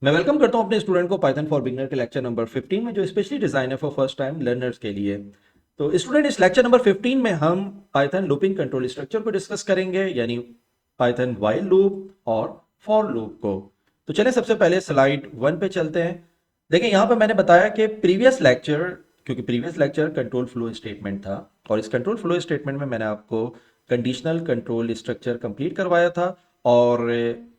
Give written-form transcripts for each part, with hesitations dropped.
मैं वेलकम करता हूं अपने स्टूडेंट को पाइथन फॉर बिगनर के लेक्चर नंबर 15 में, जो स्पेशली डिजाइन है फॉर फर्स्ट टाइम लर्नर्स के लिए। तो स्टूडेंट, इस लेक्चर नंबर 15 में हम पाइथन लूपिंग कंट्रोल स्ट्रक्चर को डिस्कस करेंगे, यानी पाइथन व्हाइल लूप और फॉर लूप को। तो चलिए सबसे पहले स्लाइड 1 पे चलते हैं। देखिए यहाँ पे मैंने बताया कि क्योंकि previous lecture control flow statement था, और इस कंट्रोल फ्लो स्टेटमेंट में मैंने आपको कंडीशनल कंट्रोल स्ट्रक्चर कंप्लीट करवाया था। और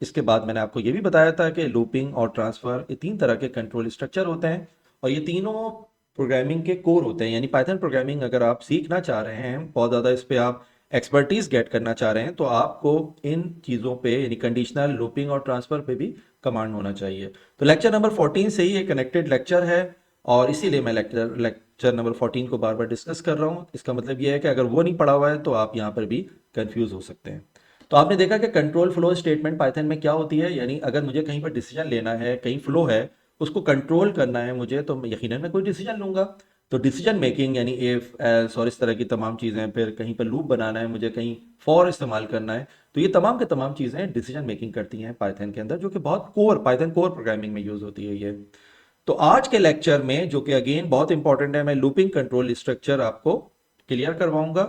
इसके बाद मैंने आपको ये भी बताया था कि लूपिंग और ट्रांसफर, ये तीन तरह के कंट्रोल स्ट्रक्चर होते हैं, और ये तीनों प्रोग्रामिंग के कोर होते हैं। यानी पाइथन प्रोग्रामिंग अगर आप सीखना चाह रहे हैं, बहुत ज़्यादा इस पे आप एक्सपर्टीज गेट करना चाह रहे हैं, तो आपको इन चीज़ों पे यानी कंडीशनल, लूपिंग और ट्रांसफर पे भी कमांड होना चाहिए। तो लेक्चर नंबर 14 से ही ये कनेक्टेड लेक्चर है, और इसीलिए मैं लेक्चर नंबर 14 को बार बार डिस्कस कर रहा हूँ। इसका मतलब ये है कि अगर वो नहीं पढ़ा हुआ है तो आप यहाँ पर भी कंफ्यूज हो सकते हैं। तो आपने देखा कि कंट्रोल फ्लो स्टेटमेंट पाइथन में क्या होती है, यानी अगर मुझे कहीं पर डिसीजन लेना है, कहीं फ्लो है, उसको कंट्रोल करना है मुझे, तो यकीनन मैं कोई डिसीजन लूंगा। तो डिसीजन मेकिंग यानी इफ एल्स और इस तरह की तमाम चीज़ें, फिर कहीं पर लूप बनाना है मुझे, कहीं फॉर इस्तेमाल करना है, तो ये तमाम के तमाम चीज़ें डिसीजन मेकिंग करती हैं पाइथन के अंदर, जो कि बहुत कोर पाइथन कोर प्रोग्रामिंग में यूज़ होती है ये। तो आज के लेक्चर में, जो कि अगेन बहुत इंपॉर्टेंट है, मैं लूपिंग कंट्रोल स्ट्रक्चर आपको क्लियर करवाऊंगा।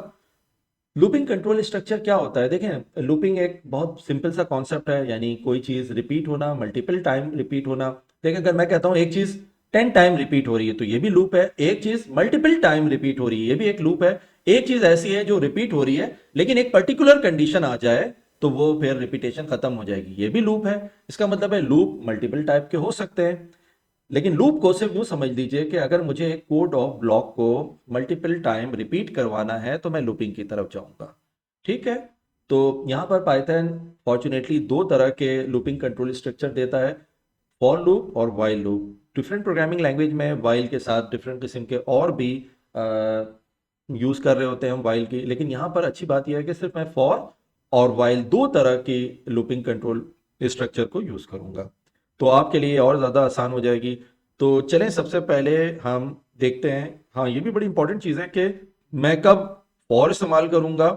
लूपिंग कंट्रोल स्ट्रक्चर क्या होता है? देखें, लूपिंग एक बहुत सिंपल सा कॉन्सेप्ट है, यानी कोई चीज रिपीट होना, मल्टीपल टाइम रिपीट होना। देखें, अगर मैं कहता हूं एक चीज 10 टाइम रिपीट हो रही है तो ये भी लूप है। एक चीज मल्टीपल टाइम रिपीट हो रही है, ये भी एक लूप है। एक चीज ऐसी है जो रिपीट हो रही है, लेकिन एक पर्टिकुलर कंडीशन आ जाए तो वो फिर रिपीटेशन खत्म हो जाएगी, ये भी लूप है। इसका मतलब है लूप मल्टीपल टाइप के हो सकते हैं। लेकिन लूप को सिर्फ यूं समझ लीजिए कि अगर मुझे एक कोड ऑफ ब्लॉक को मल्टीपल टाइम रिपीट करवाना है तो मैं लूपिंग की तरफ जाऊंगा। ठीक है। तो यहाँ पर पाइथन फॉर्चुनेटली दो तरह के लूपिंग कंट्रोल स्ट्रक्चर देता है, फॉर लूप और while loop. Different programming language में वाइल के साथ डिफरेंट किस्म के और भी यूज़ कर रहे होते हैं हम वाइल की, लेकिन यहाँ पर अच्छी बात यह है कि सिर्फ मैं फॉर और वाइल दो तरह की लूपिंग कंट्रोल स्ट्रक्चर को यूज़ करूँगा, तो आपके लिए और ज़्यादा आसान हो जाएगी। तो चलें सबसे पहले हम देखते हैं। हाँ, ये भी बड़ी इंपॉर्टेंट चीज़ है कि मैं कब फॉर इस्तेमाल करूँगा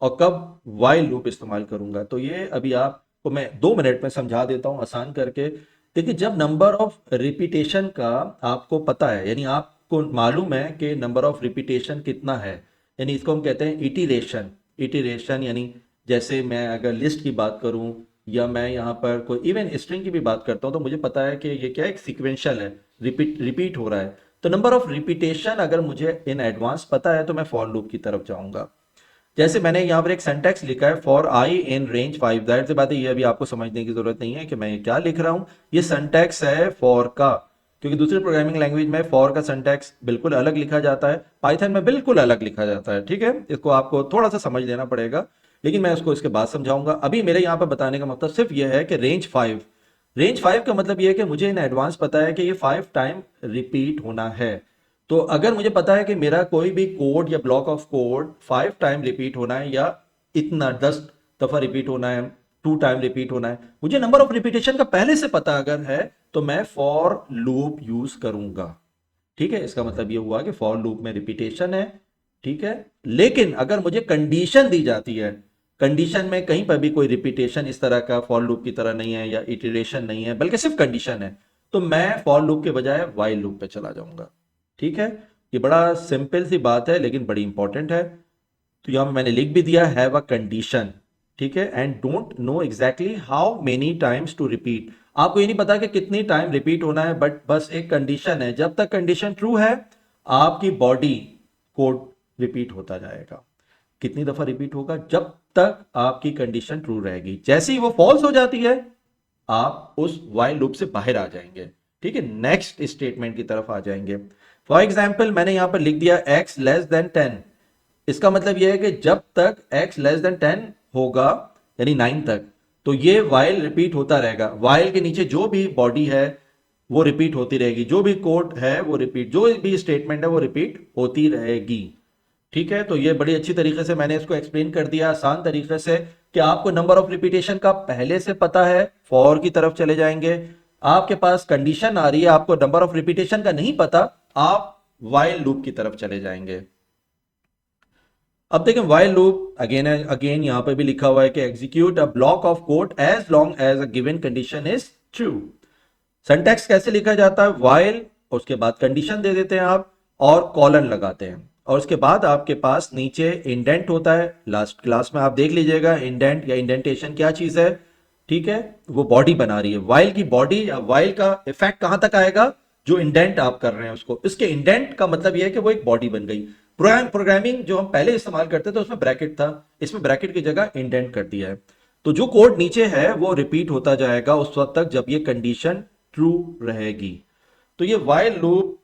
और कब वाइल लूप इस्तेमाल करूँगा। तो ये अभी आपको मैं 2 मिनट में समझा देता हूँ आसान करके। देखिए, जब नंबर ऑफ रिपीटेशन का आपको पता है, यानी आपको मालूम है कि नंबर ऑफ रिपीटेशन कितना है, यानी इसको हम कहते हैं इटीरेशन। इटीरेशन यानी जैसे मैं अगर लिस्ट की बात करूं, या मैं यहाँ पर कोई इवन स्ट्रिंग की भी बात करता हूँ, तो मुझे पता है कि ये क्या एक सीक्वेंशियल है, रिपीट रिपीट हो रहा है। तो नंबर ऑफ रिपीटेशन अगर मुझे इन एडवांस पता है तो मैं फॉर लूप की तरफ जाऊंगा। जैसे मैंने यहाँ पर एक सेंटेक्स लिखा है, फॉर आई इन रेंज 5। जाहिर सी बात है, ये अभी आपको समझने की जरूरत नहीं है कि मैं ये क्या लिख रहा हूँ। ये सेंटेक्स है फॉर का, क्योंकि दूसरे प्रोग्रामिंग लैंग्वेज में फॉर का सेंटेक्स बिल्कुल अलग लिखा जाता है, पाइथन में बिल्कुल अलग लिखा जाता है। ठीक है, इसको आपको थोड़ा सा समझ लेना पड़ेगा, लेकिन मैं उसको इसके बाद समझाऊंगा। अभी मेरे यहाँ पर बताने का मतलब सिर्फ यह है कि रेंज 5 का मतलब यह है कि मुझे इन एडवांस पता है कि ये 5 टाइम रिपीट होना है। तो अगर मुझे पता है कि मेरा कोई भी कोड या block of code 5 time repeat होना है, या इतना 10 दफा रिपीट होना है, 2 टाइम रिपीट होना है, मुझे नंबर ऑफ रिपीटेशन का पहले से पता अगर है, तो मैं फॉर लूप यूज करूंगा। ठीक है, इसका मतलब ये हुआ कि फॉर लूप में रिपीटेशन है। ठीक है, लेकिन अगर मुझे कंडीशन दी जाती है, कंडीशन में कहीं पर भी कोई रिपीटेशन इस तरह का फॉर लूप की तरह नहीं है, या इटरेशन नहीं है, बल्कि सिर्फ कंडीशन है, तो मैं फॉर लूप के बजाय वाइल लूप पे चला जाऊंगा। ठीक है, ये बड़ा सिंपल सी बात है लेकिन बड़ी इंपॉर्टेंट है। तो यहां पे मैंने लिख भी दिया, हैव अ कंडीशन। ठीक है, and don't know exactly how many times to repeat. आपको ये नहीं पता कि कितनी टाइम रिपीट होना है, बट बस एक कंडीशन है, जब तक कंडीशन ट्रू है आपकी बॉडी कोड रिपीट होता जाएगा। कितनी दफा रिपीट होगा? जब तक आपकी कंडीशन ट्रू रहेगी। जैसे ही वो फॉल्स हो जाती है, आप उस वाइल लूप से बाहर आ जाएंगे। ठीक है, नेक्स्ट स्टेटमेंट की तरफ आ जाएंगे। फॉर एग्जाम्पल, मैंने यहां पर लिख दिया x <10। इसका मतलब यह है कि जब तक x <10 होगा, यानी 9 तक, तो ये वाइल रिपीट होता रहेगा। वाइल के नीचे जो भी बॉडी है वो रिपीट होती रहेगी, जो भी कोड है वो रिपीट, जो भी स्टेटमेंट है वो रिपीट होती रहेगी। ठीक है, तो ये बड़ी अच्छी तरीके से मैंने इसको एक्सप्लेन कर दिया आसान तरीके से, कि आपको नंबर ऑफ रिपीटेशन का पहले से पता है, फॉर की तरफ चले जाएंगे। आपके पास कंडीशन आ रही है, आपको नंबर ऑफ रिपीटेशन का नहीं पता, आप वाइल लूप की तरफ चले जाएंगे। अब देखें, वाइल लूप अगेन अगेन यहां पर भी लिखा हुआ है कि execute a block of code as long as a given condition is true. Syntax कैसे लिखा जाता है, व्हाइल, उसके बाद कंडीशन दे देते हैं आप और कॉलन लगाते हैं, और उसके बाद आपके पास नीचे इंडेंट होता है। लास्ट क्लास में आप देख लीजिएगा इंडेंट या इंडेंटेशन क्या चीज है, ठीक है। वो बॉडी बना रही है, वाइल की बॉडी या वाइल का इफेक्ट कहां तक आएगा, जो इंडेंट आप कर रहे हैं उसको, इसके इंडेंट का मतलब यह है कि वो एक बॉडी बन गई। प्रोग्रामिंग जो हम पहले इस्तेमाल करते थे उसमें ब्रैकेट था, इसमें ब्रैकेट की जगह इंडेंट कर दिया है। तो जो कोड नीचे है वो रिपीट होता जाएगा उस वक्त तक जब ये कंडीशन ट्रू रहेगी। तो ये वाइल लूप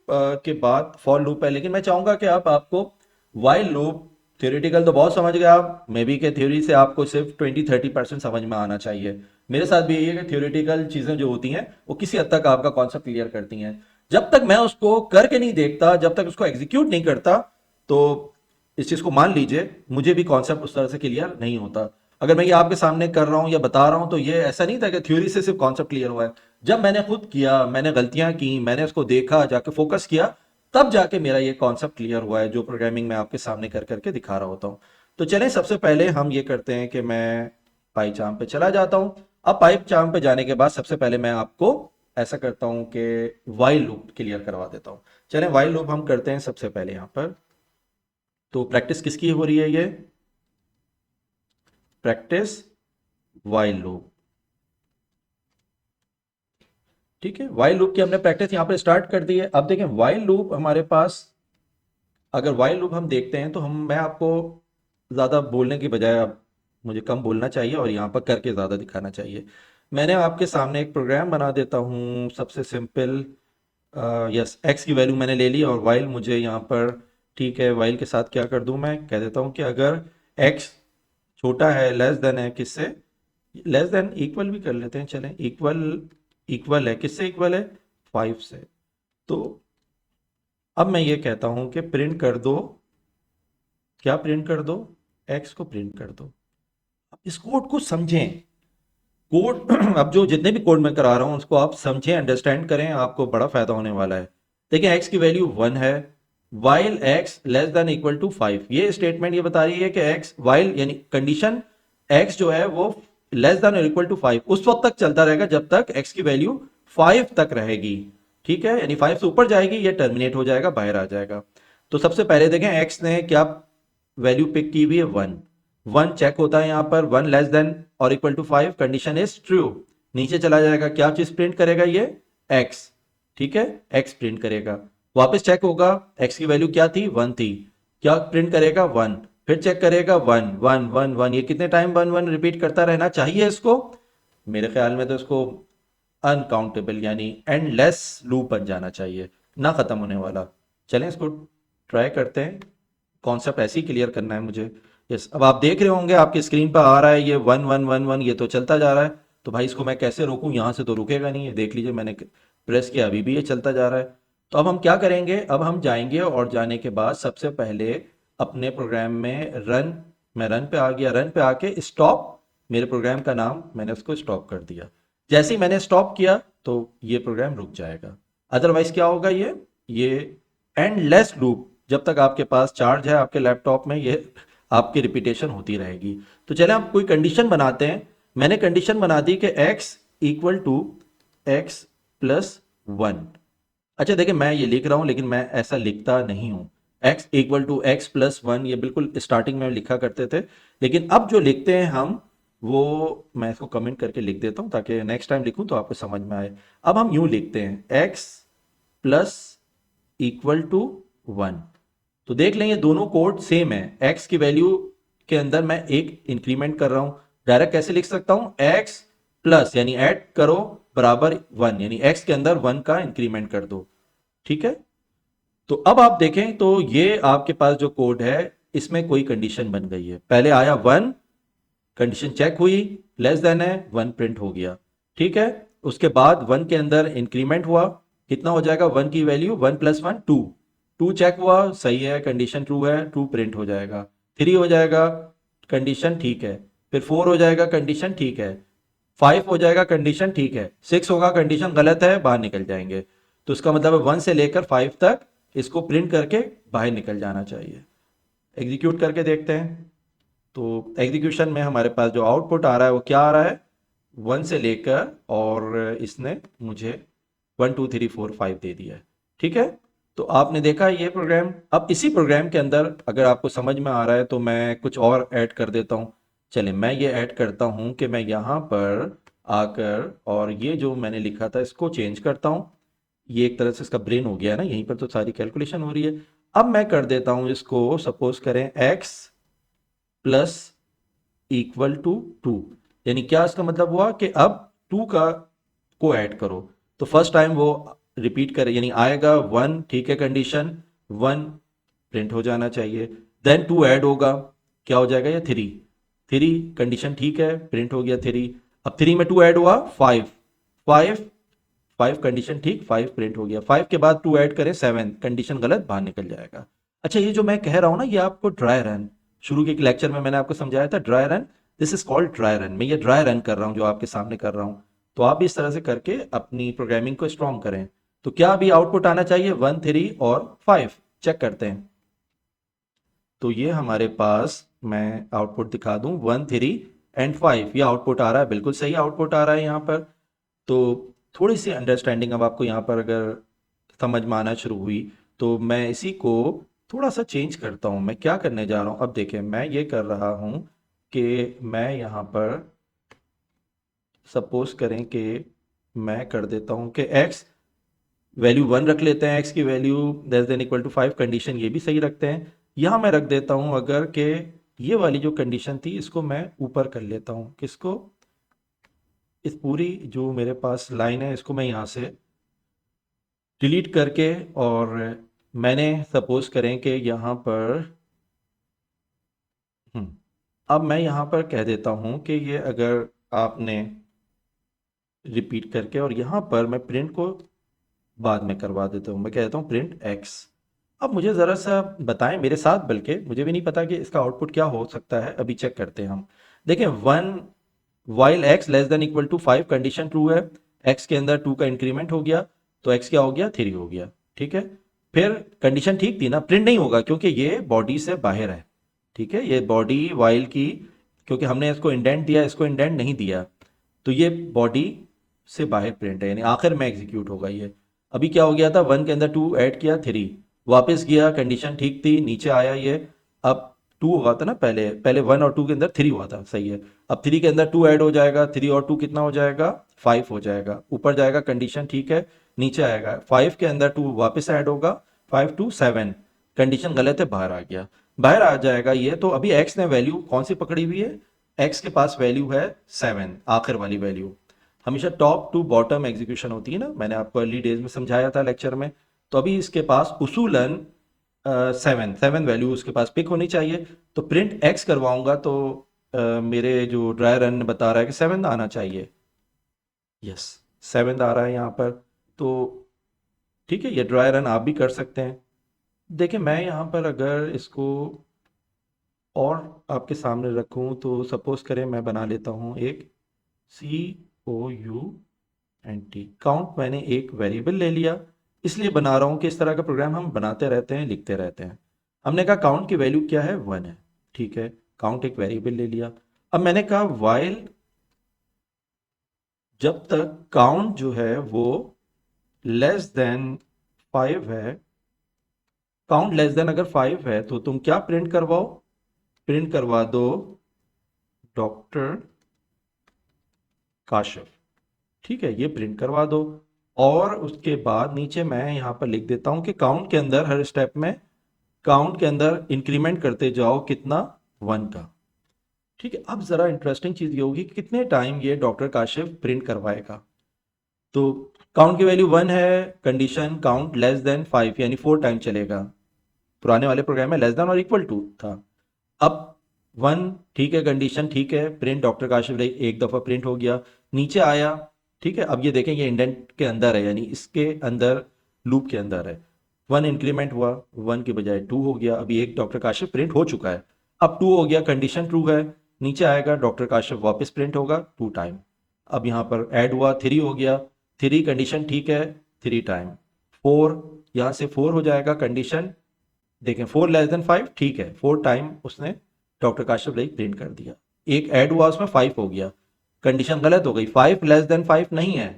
के बाद फॉर लूप है, लेकिन मैं चाहूंगा कि आप आपको वाइल लूप थ्योरेटिकल तो बहुत समझ गए आप, मे बी के थ्योरी से आपको सिर्फ 20-30% समझ में आना चाहिए। मेरे साथ भी यही है कि थ्योरेटिकल चीजें जो होती हैं वो किसी हद तक आपका कॉन्सेप्ट क्लियर करती हैं। जब तक मैं उसको करके नहीं देखता, जब तक उसको एग्जीक्यूट नहीं करता, तो इस चीज को मान लीजिए मुझे भी कॉन्सेप्ट उस तरह से क्लियर नहीं होता। अगर मैं ये आपके सामने कर रहा हूं या बता रहा हूं तो ये ऐसा नहीं था कि थ्योरी से सिर्फ कॉन्सेप्ट क्लियर हुआ है। जब मैंने खुद किया, मैंने गलतियां की, मैंने उसको देखा, जाके फोकस किया, तब जाके मेरा ये कॉन्सेप्ट क्लियर हुआ है जो प्रोग्रामिंग में आपके सामने कर करके दिखा रहा होता हूँ। तो चलें सबसे पहले हम ये करते हैं कि मैं पाईचार्म पे चला जाता हूँ। अब पाईचार्म पे जाने के बाद सबसे पहले मैं आपको ऐसा करता हूँ कि वाइल लूप क्लियर करवा देता हूँ। चलें वाइल लूप हम करते हैं सबसे पहले यहाँ पर। तो प्रैक्टिस किसकी हो रही है, ये प्रैक्टिस वाइल लूप, ठीक है। वाइल लूप की हमने प्रैक्टिस यहां पर स्टार्ट कर दी है। अब देखें वाइल लूप हमारे पास, अगर वाइल लूप हम देखते हैं तो हम मैं आपको ज़्यादा बोलने की बजाय अब मुझे कम बोलना चाहिए और यहाँ पर करके ज़्यादा दिखाना चाहिए। मैंने आपके सामने एक प्रोग्राम बना देता हूँ सबसे सिंपल। यस, एक्स की वैल्यू मैंने ले ली और वाइल मुझे यहाँ पर, ठीक है, वाइल के साथ क्या कर दूँ, मैं कह देता हूँ कि अगर एक्स छोटा है, लेस देन है किससे, लेस देन इक्वल भी कर लेते हैं, चलें इक्वल, इक्वल है किससे, इक्वल है 5 से। तो अब मैं ये कहता हूं कि प्रिंट कर दो, क्या प्रिंट कर दो, एक्स को प्रिंट कर दो। अब इस कोड को समझें, कोड अब जो जितने भी कोड मैं करा रहा हूं उसको आप समझें, अंडरस्टैंड करें, आपको बड़ा फायदा होने वाला है। देखिए एक्स की वैल्यू 1 है, while x less than equal to 5, ये स्टेटमेंट ये बता रही है कि एक्स वाइल यानी कंडीशन एक्स जो है वो लेस देन और इक्वल टू 5 उस वक्त तक चलता रहेगा जब तक एक्स की वैल्यू 5 तक रहेगी, ठीक है। यानी 5 से ऊपर जाएगी ये टर्मिनेट हो जाएगा, बाहर आ जाएगा। तो सबसे पहले देखें एक्स ने क्या वैल्यू पिक की हुई है, 1। 1 चेक होता है यहाँ पर, 1 लेस देन और equal to 5, condition is true. नीचे चला जाएगा, क्या चीज प्रिंट करेगा ये, एक्स, ठीक है, एक्स प्रिंट करेगा। वापस चेक होगा, एक्स की वैल्यू क्या थी, 1 थी, क्या प्रिंट करेगा 1, फिर चेक करेगा 1 1 1 1, ये कितने टाइम 1 1 रिपीट करता रहना चाहिए इसको, मेरे ख्याल में तो इसको अनकाउंटेबल यानी एंडलेस लूप बन जाना चाहिए, ना खत्म होने वाला। चलें इसको ट्राई करते हैं, कॉन्सेप्ट ऐसे ही क्लियर करना है मुझे। यस, अब आप देख रहे होंगे आपकी स्क्रीन पर आ रहा है ये 1 1 1 1, ये तो चलता जा रहा है। तो भाई इसको मैं कैसे रोकूं, यहां से तो रुकेगा नहीं, ये देख लीजिए मैंने प्रेस किया, अभी भी ये चलता जा रहा है। तो अब हम क्या करेंगे, अब हम जाएंगे और जाने के बाद सबसे पहले अपने प्रोग्राम में रन, मैं रन पे आ गया, रन पे आके स्टॉप, मेरे प्रोग्राम का नाम मैंने उसको स्टॉप कर दिया। जैसे ही मैंने स्टॉप किया तो ये प्रोग्राम रुक जाएगा। अदरवाइज क्या होगा, ये एंडलेस लूप, जब तक आपके पास चार्ज है आपके लैपटॉप में, ये आपकी रिपीटेशन होती रहेगी। तो चले आप कोई कंडीशन बनाते हैं। मैंने कंडीशन बना दी कि x equal to x plus 1। अच्छा देखिए मैं ये लिख रहा हूं लेकिन मैं ऐसा लिखता नहीं हूं, x equal to x plus 1 ये बिल्कुल स्टार्टिंग में लिखा करते थे, लेकिन अब जो लिखते हैं हम वो, मैं इसको कमेंट करके लिख देता हूं ताकि नेक्स्ट टाइम लिखूं तो आपको समझ में आए। अब हम यूं लिखते हैं x प्लस इक्वल टू 1। तो देख लें ये दोनों कोड सेम है, x की वैल्यू के अंदर मैं एक इंक्रीमेंट कर रहा हूं। डायरेक्ट कैसे लिख सकता हूं, x प्लस यानी ऐड करो बराबर 1, यानी x के अंदर 1 का इंक्रीमेंट कर दो, ठीक है। तो अब आप देखें तो ये आपके पास जो कोड है इसमें कोई कंडीशन बन गई है, पहले आया 1, कंडीशन चेक हुई, लेस देन है, 1 प्रिंट हो गया, ठीक है। उसके बाद 1 के अंदर इंक्रीमेंट हुआ, कितना हो जाएगा, 1 की वैल्यू 1 प्लस 1 2, 2 चेक हुआ, सही है, कंडीशन ट्रू है, 2 प्रिंट हो जाएगा। 3 हो जाएगा, कंडीशन ठीक है। फिर 4 हो जाएगा, कंडीशन ठीक है। 5 हो जाएगा, कंडीशन ठीक है। 6 होगा, कंडीशन गलत है, बाहर निकल जाएंगे। तो इसका मतलब है 1 से लेकर 5 तक इसको प्रिंट करके बाहर निकल जाना चाहिए। एग्जीक्यूट करके देखते हैं। तो एग्जीक्यूशन में हमारे पास जो आउटपुट आ रहा है वो क्या आ रहा है, 1 से लेकर, और इसने मुझे 1 2 3 4 5 दे दिया है। ठीक है, तो आपने देखा ये प्रोग्राम। अब इसी प्रोग्राम के अंदर अगर आपको समझ में आ रहा है तो मैं कुछ और ऐड कर देता हूँ। चलिए मैं ये ऐड करता हूँ कि मैं यहाँ पर आकर और ये जो मैंने लिखा था इसको चेंज करता हूँ। ये एक तरह से इसका ब्रेन हो गया है ना, यहीं पर तो सारी कैलकुलेशन हो रही है। अब मैं कर देता हूँ इसको, सपोज करें x प्लस इक्वल टू 2। यानी क्या इसका मतलब हुआ कि अब 2 का को ऐड करो। तो फर्स्ट टाइम वो रिपीट करे, यानी आएगा 1, ठीक है, कंडीशन 1 प्रिंट हो जाना चाहिए। देन 2 ऐड होगा, क्या हो जाएगा ये 3। 3 कंडीशन ठीक है, प्रिंट हो गया 3। अब 3 में 2 ऐड हुआ 5। 5 5 कंडीशन ठीक, 5 प्रिंट हो गया। 5 के बाद 2 ऐड करें 7, कंडीशन गलत, बाहर निकल जाएगा। अच्छा, ये जो मैं कह रहा हूं ना, ये आपको ड्राई रन, शुरू के एक लेक्चर में मैंने आपको समझाया था dry run. This is called dry run. मैं ये ड्राई रन कर रहा हूं जो आपके सामने कर रहा हूं। तो आप भी इस तरह से करके अपनी प्रोग्रामिंग को स्ट्रॉन्ग करें। तो क्या अभी आउटपुट आना चाहिए 1 3 और 5? चेक करते हैं। तो ये हमारे पास, मैं आउटपुट दिखा दूं, 1 3 एंड 5 ये आउटपुट आ रहा है, बिल्कुल सही आउटपुट आ रहा है यहाँ पर। तो थोड़ी सी अंडरस्टैंडिंग अब आपको यहाँ पर अगर समझ में आना शुरू हुई, तो मैं इसी को थोड़ा सा चेंज करता हूँ। मैं क्या करने जा रहा हूँ, अब देखें, मैं ये कर रहा हूँ कि मैं यहाँ पर सपोज करें कि मैं कर देता हूँ कि x वैल्यू 1 रख लेते हैं, x की value less than equal to 5, condition ये भी सही रखते हैं। यहाँ मैं रख देता हूँ अगर कि ये वाली जो कंडीशन थी इसको मैं ऊपर कर लेता हूँ। किसको? इस पूरी जो मेरे पास लाइन है इसको मैं यहाँ से डिलीट करके, और मैंने सपोज करें कि यहाँ पर अब मैं यहाँ पर कह देता हूँ कि ये अगर आपने रिपीट करके, और यहाँ पर मैं प्रिंट को बाद में करवा देता हूँ। मैं कह देता हूँ प्रिंट एक्स। अब मुझे ज़रा सा बताएं मेरे साथ, बल्कि मुझे भी नहीं पता कि इसका आउटपुट क्या हो सकता है, अभी चेक करते हैं हम। देखें, 1 while x less than equal to 5 condition true है। एक्स के अंदर 2 का इंक्रीमेंट हो गया, तो एक्स क्या हो गया 3 हो गया। ठीक है, फिर कंडीशन ठीक थी ना, प्रिंट नहीं होगा क्योंकि ये बॉडी से बाहर है। ठीक है, ये बॉडी वाइल की, क्योंकि हमने इसको इंडेंट दिया, इसको इंडेंट नहीं दिया, तो ये बॉडी से बाहर प्रिंट है, यानी आखिर में एग्जीक्यूट होगा ये। अभी क्या हो गया था, 1 के अंदर 2 ऐड किया 3, वापस गया, कंडीशन ठीक थी, नीचे आया ये। अब 2 हुआ था ना, पहले पहले 1 और 2 के अंदर 3 हुआ था, सही है। अब 3 के अंदर 2 ऐड हो जाएगा, 3 और 2 कितना हो जाएगा, 5 हो जाएगा। ऊपर जाएगा, कंडीशन ठीक है, नीचे आएगा, 5 के अंदर 2 वापस ऐड होगा, 5 2 7, कंडीशन गलत है, बाहर आ गया, बाहर आ जाएगा ये। तो अभी एक्स ने वैल्यू कौन सी पकड़ी हुई है, एक्स के पास वैल्यू है 7, आखिर वाली वैल्यू। हमेशा टॉप टू बॉटम एग्जीक्यूशन होती है ना, मैंने आपको अर्ली डेज में समझाया था लेक्चर में। तो अभी इसके पास उसूलन 7 वैल्यू उसके पास पिक होनी चाहिए। तो प्रिंट एक्स करवाऊंगा तो मेरे जो ड्राई रन बता रहा है कि 7 आना चाहिए। यस, 7 आ रहा है यहाँ पर। तो ठीक है, ये ड्राई रन आप भी कर सकते हैं। देखिए, मैं यहाँ पर अगर इसको और आपके सामने रखूँ तो सपोज करें मैं बना लेता हूँ एक COUNT। काउंट मैंने एक वेरिएबल ले लिया, इसलिए बना रहा हूँ कि इस तरह का प्रोग्राम हम बनाते रहते हैं, लिखते रहते हैं। हमने कहा काउंट की वैल्यू क्या है, 1 है। ठीक है, काउंट एक वेरिएबल ले लिया। अब मैंने कहा वाइल जब तक काउंट जो है वो लेस देन 5 है, काउंट लेस देन अगर 5 है तो तुम क्या प्रिंट करवाओ, प्रिंट करवा दो डॉक्टर काशिफ। ठीक है, ये प्रिंट करवा दो। और उसके बाद नीचे मैं यहाँ पर लिख देता हूँ कि काउंट के अंदर हर स्टेप में, काउंट के अंदर इंक्रीमेंट करते जाओ कितना, 1 का। ठीक है, अब जरा इंटरेस्टिंग चीज ये होगी कि कितने टाइम ये डॉक्टर काशिफ प्रिंट करवाएगा। तो काउंट की वैल्यू 1 है, कंडीशन काउंट लेस देन 5, यानी 4 टाइम चलेगा। पुराने वाले प्रोग्राम में लेस देन और इक्वल टू था। अब 1 ठीक है, कंडीशन ठीक है, प्रिंट डॉक्टर काशिफ रही, एक दफा प्रिंट हो गया, नीचे आया। ठीक है, अब ये देखें ये इंडेंट के अंदर है, यानी इसके अंदर लूप के अंदर है। 1 इंक्रीमेंट हुआ, 1 की बजाय 2 हो गया, अभी एक डॉक्टर काशिफ प्रिंट हो चुका है। अब 2 हो गया, कंडीशन ट्रू है, नीचे आएगा, डॉक्टर काशिफ वापस प्रिंट होगा 2 टाइम। अब यहाँ पर ऐड हुआ, 3 हो गया, 3 कंडीशन ठीक है, 3 टाइम। 4, यहाँ से 4 हो जाएगा, कंडीशन देखें 4 लेस देन 5, ठीक है, 4 टाइम उसने डॉक्टर काशिफ लाइक प्रिंट कर दिया। एक ऐड हुआ उसमें 5 हो गया, कंडीशन गलत हो गई, 5 लेस देन 5 नहीं है,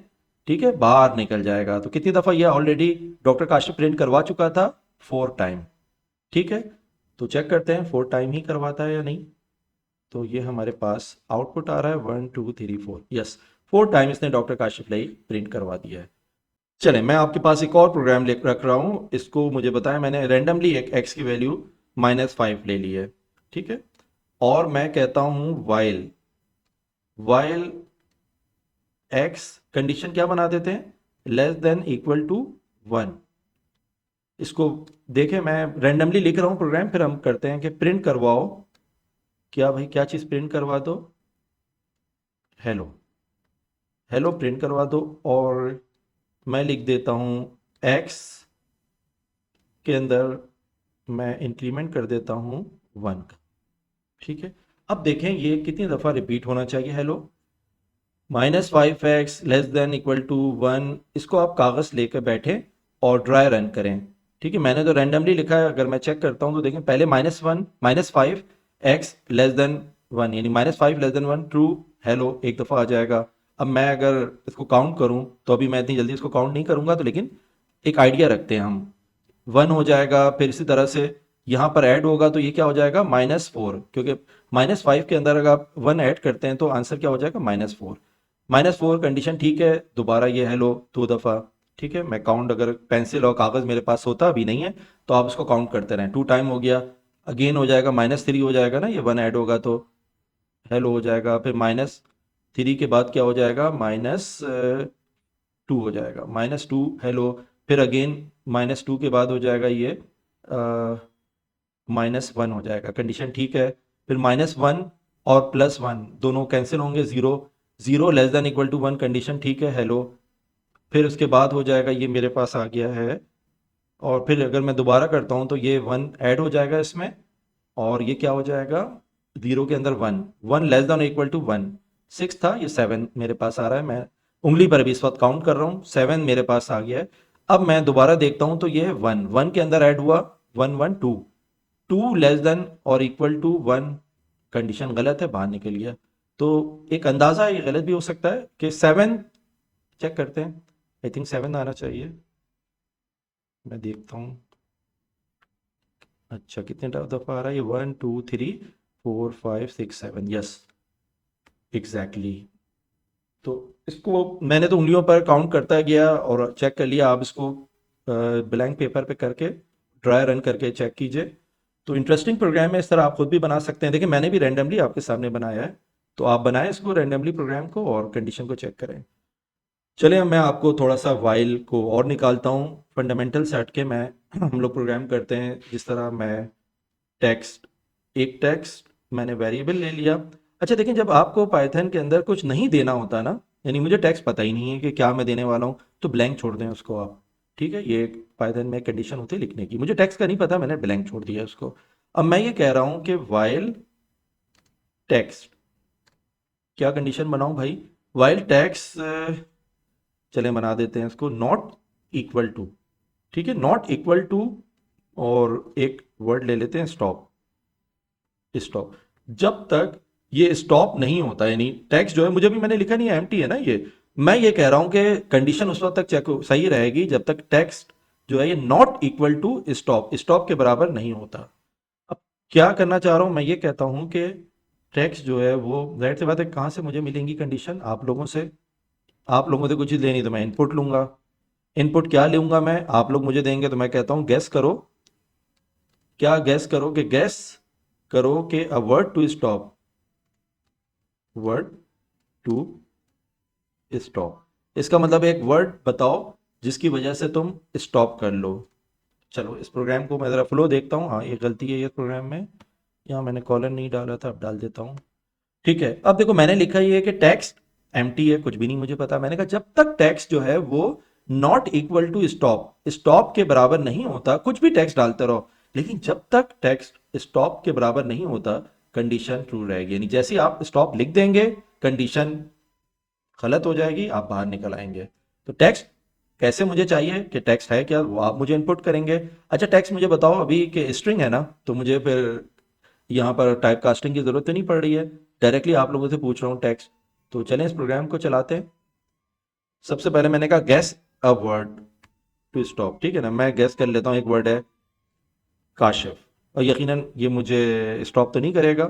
ठीक है, बाहर निकल जाएगा। तो कितनी दफ़ा ये ऑलरेडी डॉक्टर काशिफ प्रिंट करवा चुका था, 4 टाइम। ठीक है, तो चेक करते हैं 4 टाइम ही करवाता है या नहीं। तो ये हमारे पास आउटपुट आ रहा है 1 2 3 4, यस 4 टाइम इसने डॉक्टर काशिफ लाई प्रिंट करवा दिया है। चले, मैं आपके पास एक और प्रोग्राम ले रख रहा हूँ, इसको मुझे बताया मैंने रैंडमली एक एक्स की वैल्यू -5 ले ली है। ठीक है, और मैं कहता हूँ वाइल वाइल एक्स कंडीशन क्या बना देते हैं, << 1 <= 1। इसको देखें, मैं रैंडमली लिख रहा हूँ प्रोग्राम, फिर हम करते हैं कि प्रिंट करवाओ। क्या भाई, क्या चीज़ प्रिंट करवा दो, हेलो। हेलो प्रिंट करवा दो, और मैं लिख देता हूँ एक्स के अंदर मैं इंक्रीमेंट कर देता हूँ 1 का। ठीक है, अब देखें ये कितनी दफ़ा रिपीट होना चाहिए, हेलो। -5x << 1 इसको आप कागज़ लेकर बैठे और ड्राई रन करें। ठीक है, मैंने तो रैंडमली लिखा है, अगर मैं चेक करता हूँ तो देखें पहले -5x<<1 यानी -5<<1 ट्रू, हेलो एक दफ़ा आ जाएगा। अब मैं अगर इसको काउंट करूँ तो अभी मैं इतनी जल्दी इसको काउंट नहीं करूँगा, तो लेकिन एक आइडिया रखते हैं हम। 1 हो जाएगा, फिर इसी तरह से यहाँ पर ऐड होगा तो ये क्या हो जाएगा -4, क्योंकि -5 के अंदर अगर आप 1 ऐड करते हैं तो आंसर क्या हो जाएगा -4। -4 कंडीशन ठीक है, दोबारा ये हेलो 2 दफ़ा। ठीक है, मैं काउंट, अगर पेंसिल और कागज़ मेरे पास होता भी नहीं है तो आप इसको काउंट करते रहें। 2 टाइम हो गया, अगेन हो जाएगा -3 हो जाएगा ना, ये 1 ऐड होगा तो हेलो हो जाएगा। फिर -3 के बाद क्या हो जाएगा, -2 हो जाएगा, -2 हेलो। फिर अगेन -2 के बाद हो जाएगा ये -1 हो जाएगा, कंडीशन ठीक है। फिर -1 और +1 दोनों कैंसिल होंगे, 0 0 << 1 कंडीशन ठीक है, हेलो। फिर उसके बाद हो जाएगा, ये मेरे पास आ गया है, और फिर अगर मैं दोबारा करता हूँ तो ये 1 ऐड हो जाएगा इसमें, और ये क्या हो जाएगा, 0 के अंदर 1 1 << 1 6 था, ये 7 मेरे पास आ रहा है। मैं उंगली पर भी इस वक्त काउंट कर रहा हूँ, 7 मेरे पास आ गया है। अब मैं दोबारा देखता हूँ तो ये 1 1 के अंदर ऐड हुआ, 1 1 2 2 << 1 कंडीशन गलत है, बाहर निकल गया। तो एक अंदाज़ा ये गलत भी हो सकता है कि 7, चेक करते हैं, आई थिंक 7 आना चाहिए, मैं देखता हूँ। अच्छा, कितने दफ़ा आ रहा है ये, 1 2 3 4 5 6 7, यस एग्जैक्टली। तो इसको मैंने तो उंगलियों पर काउंट करता गया और चेक कर लिया। आप इसको ब्लैंक पेपर पे करके ड्राई रन करके चेक कीजिए। तो इंटरेस्टिंग प्रोग्राम है, इस तरह आप खुद भी बना सकते हैं। देखिए मैंने भी रैंडमली आपके सामने बनाया है, तो आप बनाएं इसको रैंडमली प्रोग्राम को और कंडीशन को चेक करें। चलिए अब मैं आपको थोड़ा सा वाइल को और निकालता हूँ, फंडामेंटल से हट के मैं हम लोग प्रोग्राम करते हैं। जिस तरह मैं टेक्स्ट एक टेक्स्ट मैंने वेरिएबल ले लिया। अच्छा देखिए, जब आपको पाइथन के अंदर कुछ नहीं देना होता ना, यानी मुझे टेक्स्ट पता ही नहीं है कि क्या मैं देने वाला हूँ, तो ब्लैंक छोड़ दें उसको आप। ठीक है, ये पाइथन में कंडीशन होती है लिखने की, मुझे टेक्स्ट का नहीं पता, मैंने ब्लैंक छोड़ दिया उसको। अब मैं ये कह रहा हूँ कि वाइल टेक्स्ट, क्या कंडीशन बनाऊं भाई, वाइल टेक्स्ट, चले बना देते हैं इसको नॉट इक्वल टू। ठीक है, नॉट इक्वल टू, और एक वर्ड ले लेते हैं स्टॉप। स्टॉप, जब तक ये स्टॉप नहीं होता, यानी टेक्स्ट जो है, मुझे भी मैंने लिखा नहीं है, एम्प्टी है ना ये, मैं ये कह रहा हूं कि कंडीशन उस वक्त तक चेक सही रहेगी जब तक टेक्स्ट जो है ये not equal to stop, stop के बराबर नहीं होता। अब क्या करना चाह रहा हूं, मैं ये कहता हूं कि टेक्स्ट जो है वो, जाहिर सी बात है कहां से मुझे मिलेंगी कंडीशन, आप लोगों से। आप लोगों से कुछ चीज़ लेनी तो मैं इनपुट लूंगा। इनपुट क्या लूंगा मैं, आप लोग मुझे देंगे, तो मैं कहता हूं गैस करो। क्या गैस करो, कि गैस करो कि a word to stop, word to stop, इसका मतलब एक वर्ड बताओ जिसकी वजह से तुम स्टॉप कर लो। चलो इस प्रोग्राम को मैं ज़रा फ्लो देखता हूँ। हाँ, ये गलती है ये प्रोग्राम में, यहाँ मैंने कॉलन नहीं डाला था, अब डाल देता हूँ। ठीक है, अब देखो मैंने लिखा ये है कि टेक्स्ट एम्प्टी है, कुछ भी नहीं मुझे पता। मैंने कहा जब तक टेक्स्ट जो है वो not equal to stop, stop के बराबर नहीं होता, कुछ भी टेक्स्ट डालते रहो, लेकिन जब तक टेक्स्ट स्टॉप के बराबर नहीं होता कंडीशन ट्रू रहेगी। यानी जैसे ही आप स्टॉप लिख देंगे कंडीशन गलत हो जाएगी, आप बाहर निकल आएंगे। तो टेक्स्ट कैसे मुझे चाहिए, कि टेक्स्ट है क्या, वो आप मुझे इनपुट करेंगे। अच्छा टेक्स्ट मुझे बताओ अभी कि स्ट्रिंग है ना, तो मुझे फिर यहाँ पर टाइप कास्टिंग की ज़रूरत तो नहीं पड़ रही है, डायरेक्टली आप लोगों से पूछ रहा हूँ टेक्स्ट। तो चलें इस प्रोग्राम को चलाते हैं। सबसे पहले मैंने कहा guess a word to stop, ठीक है ना। मैं गैस कर लेता हूँ, एक वर्ड है काशिफ, और यकीनन ये मुझे स्टॉप तो नहीं करेगा,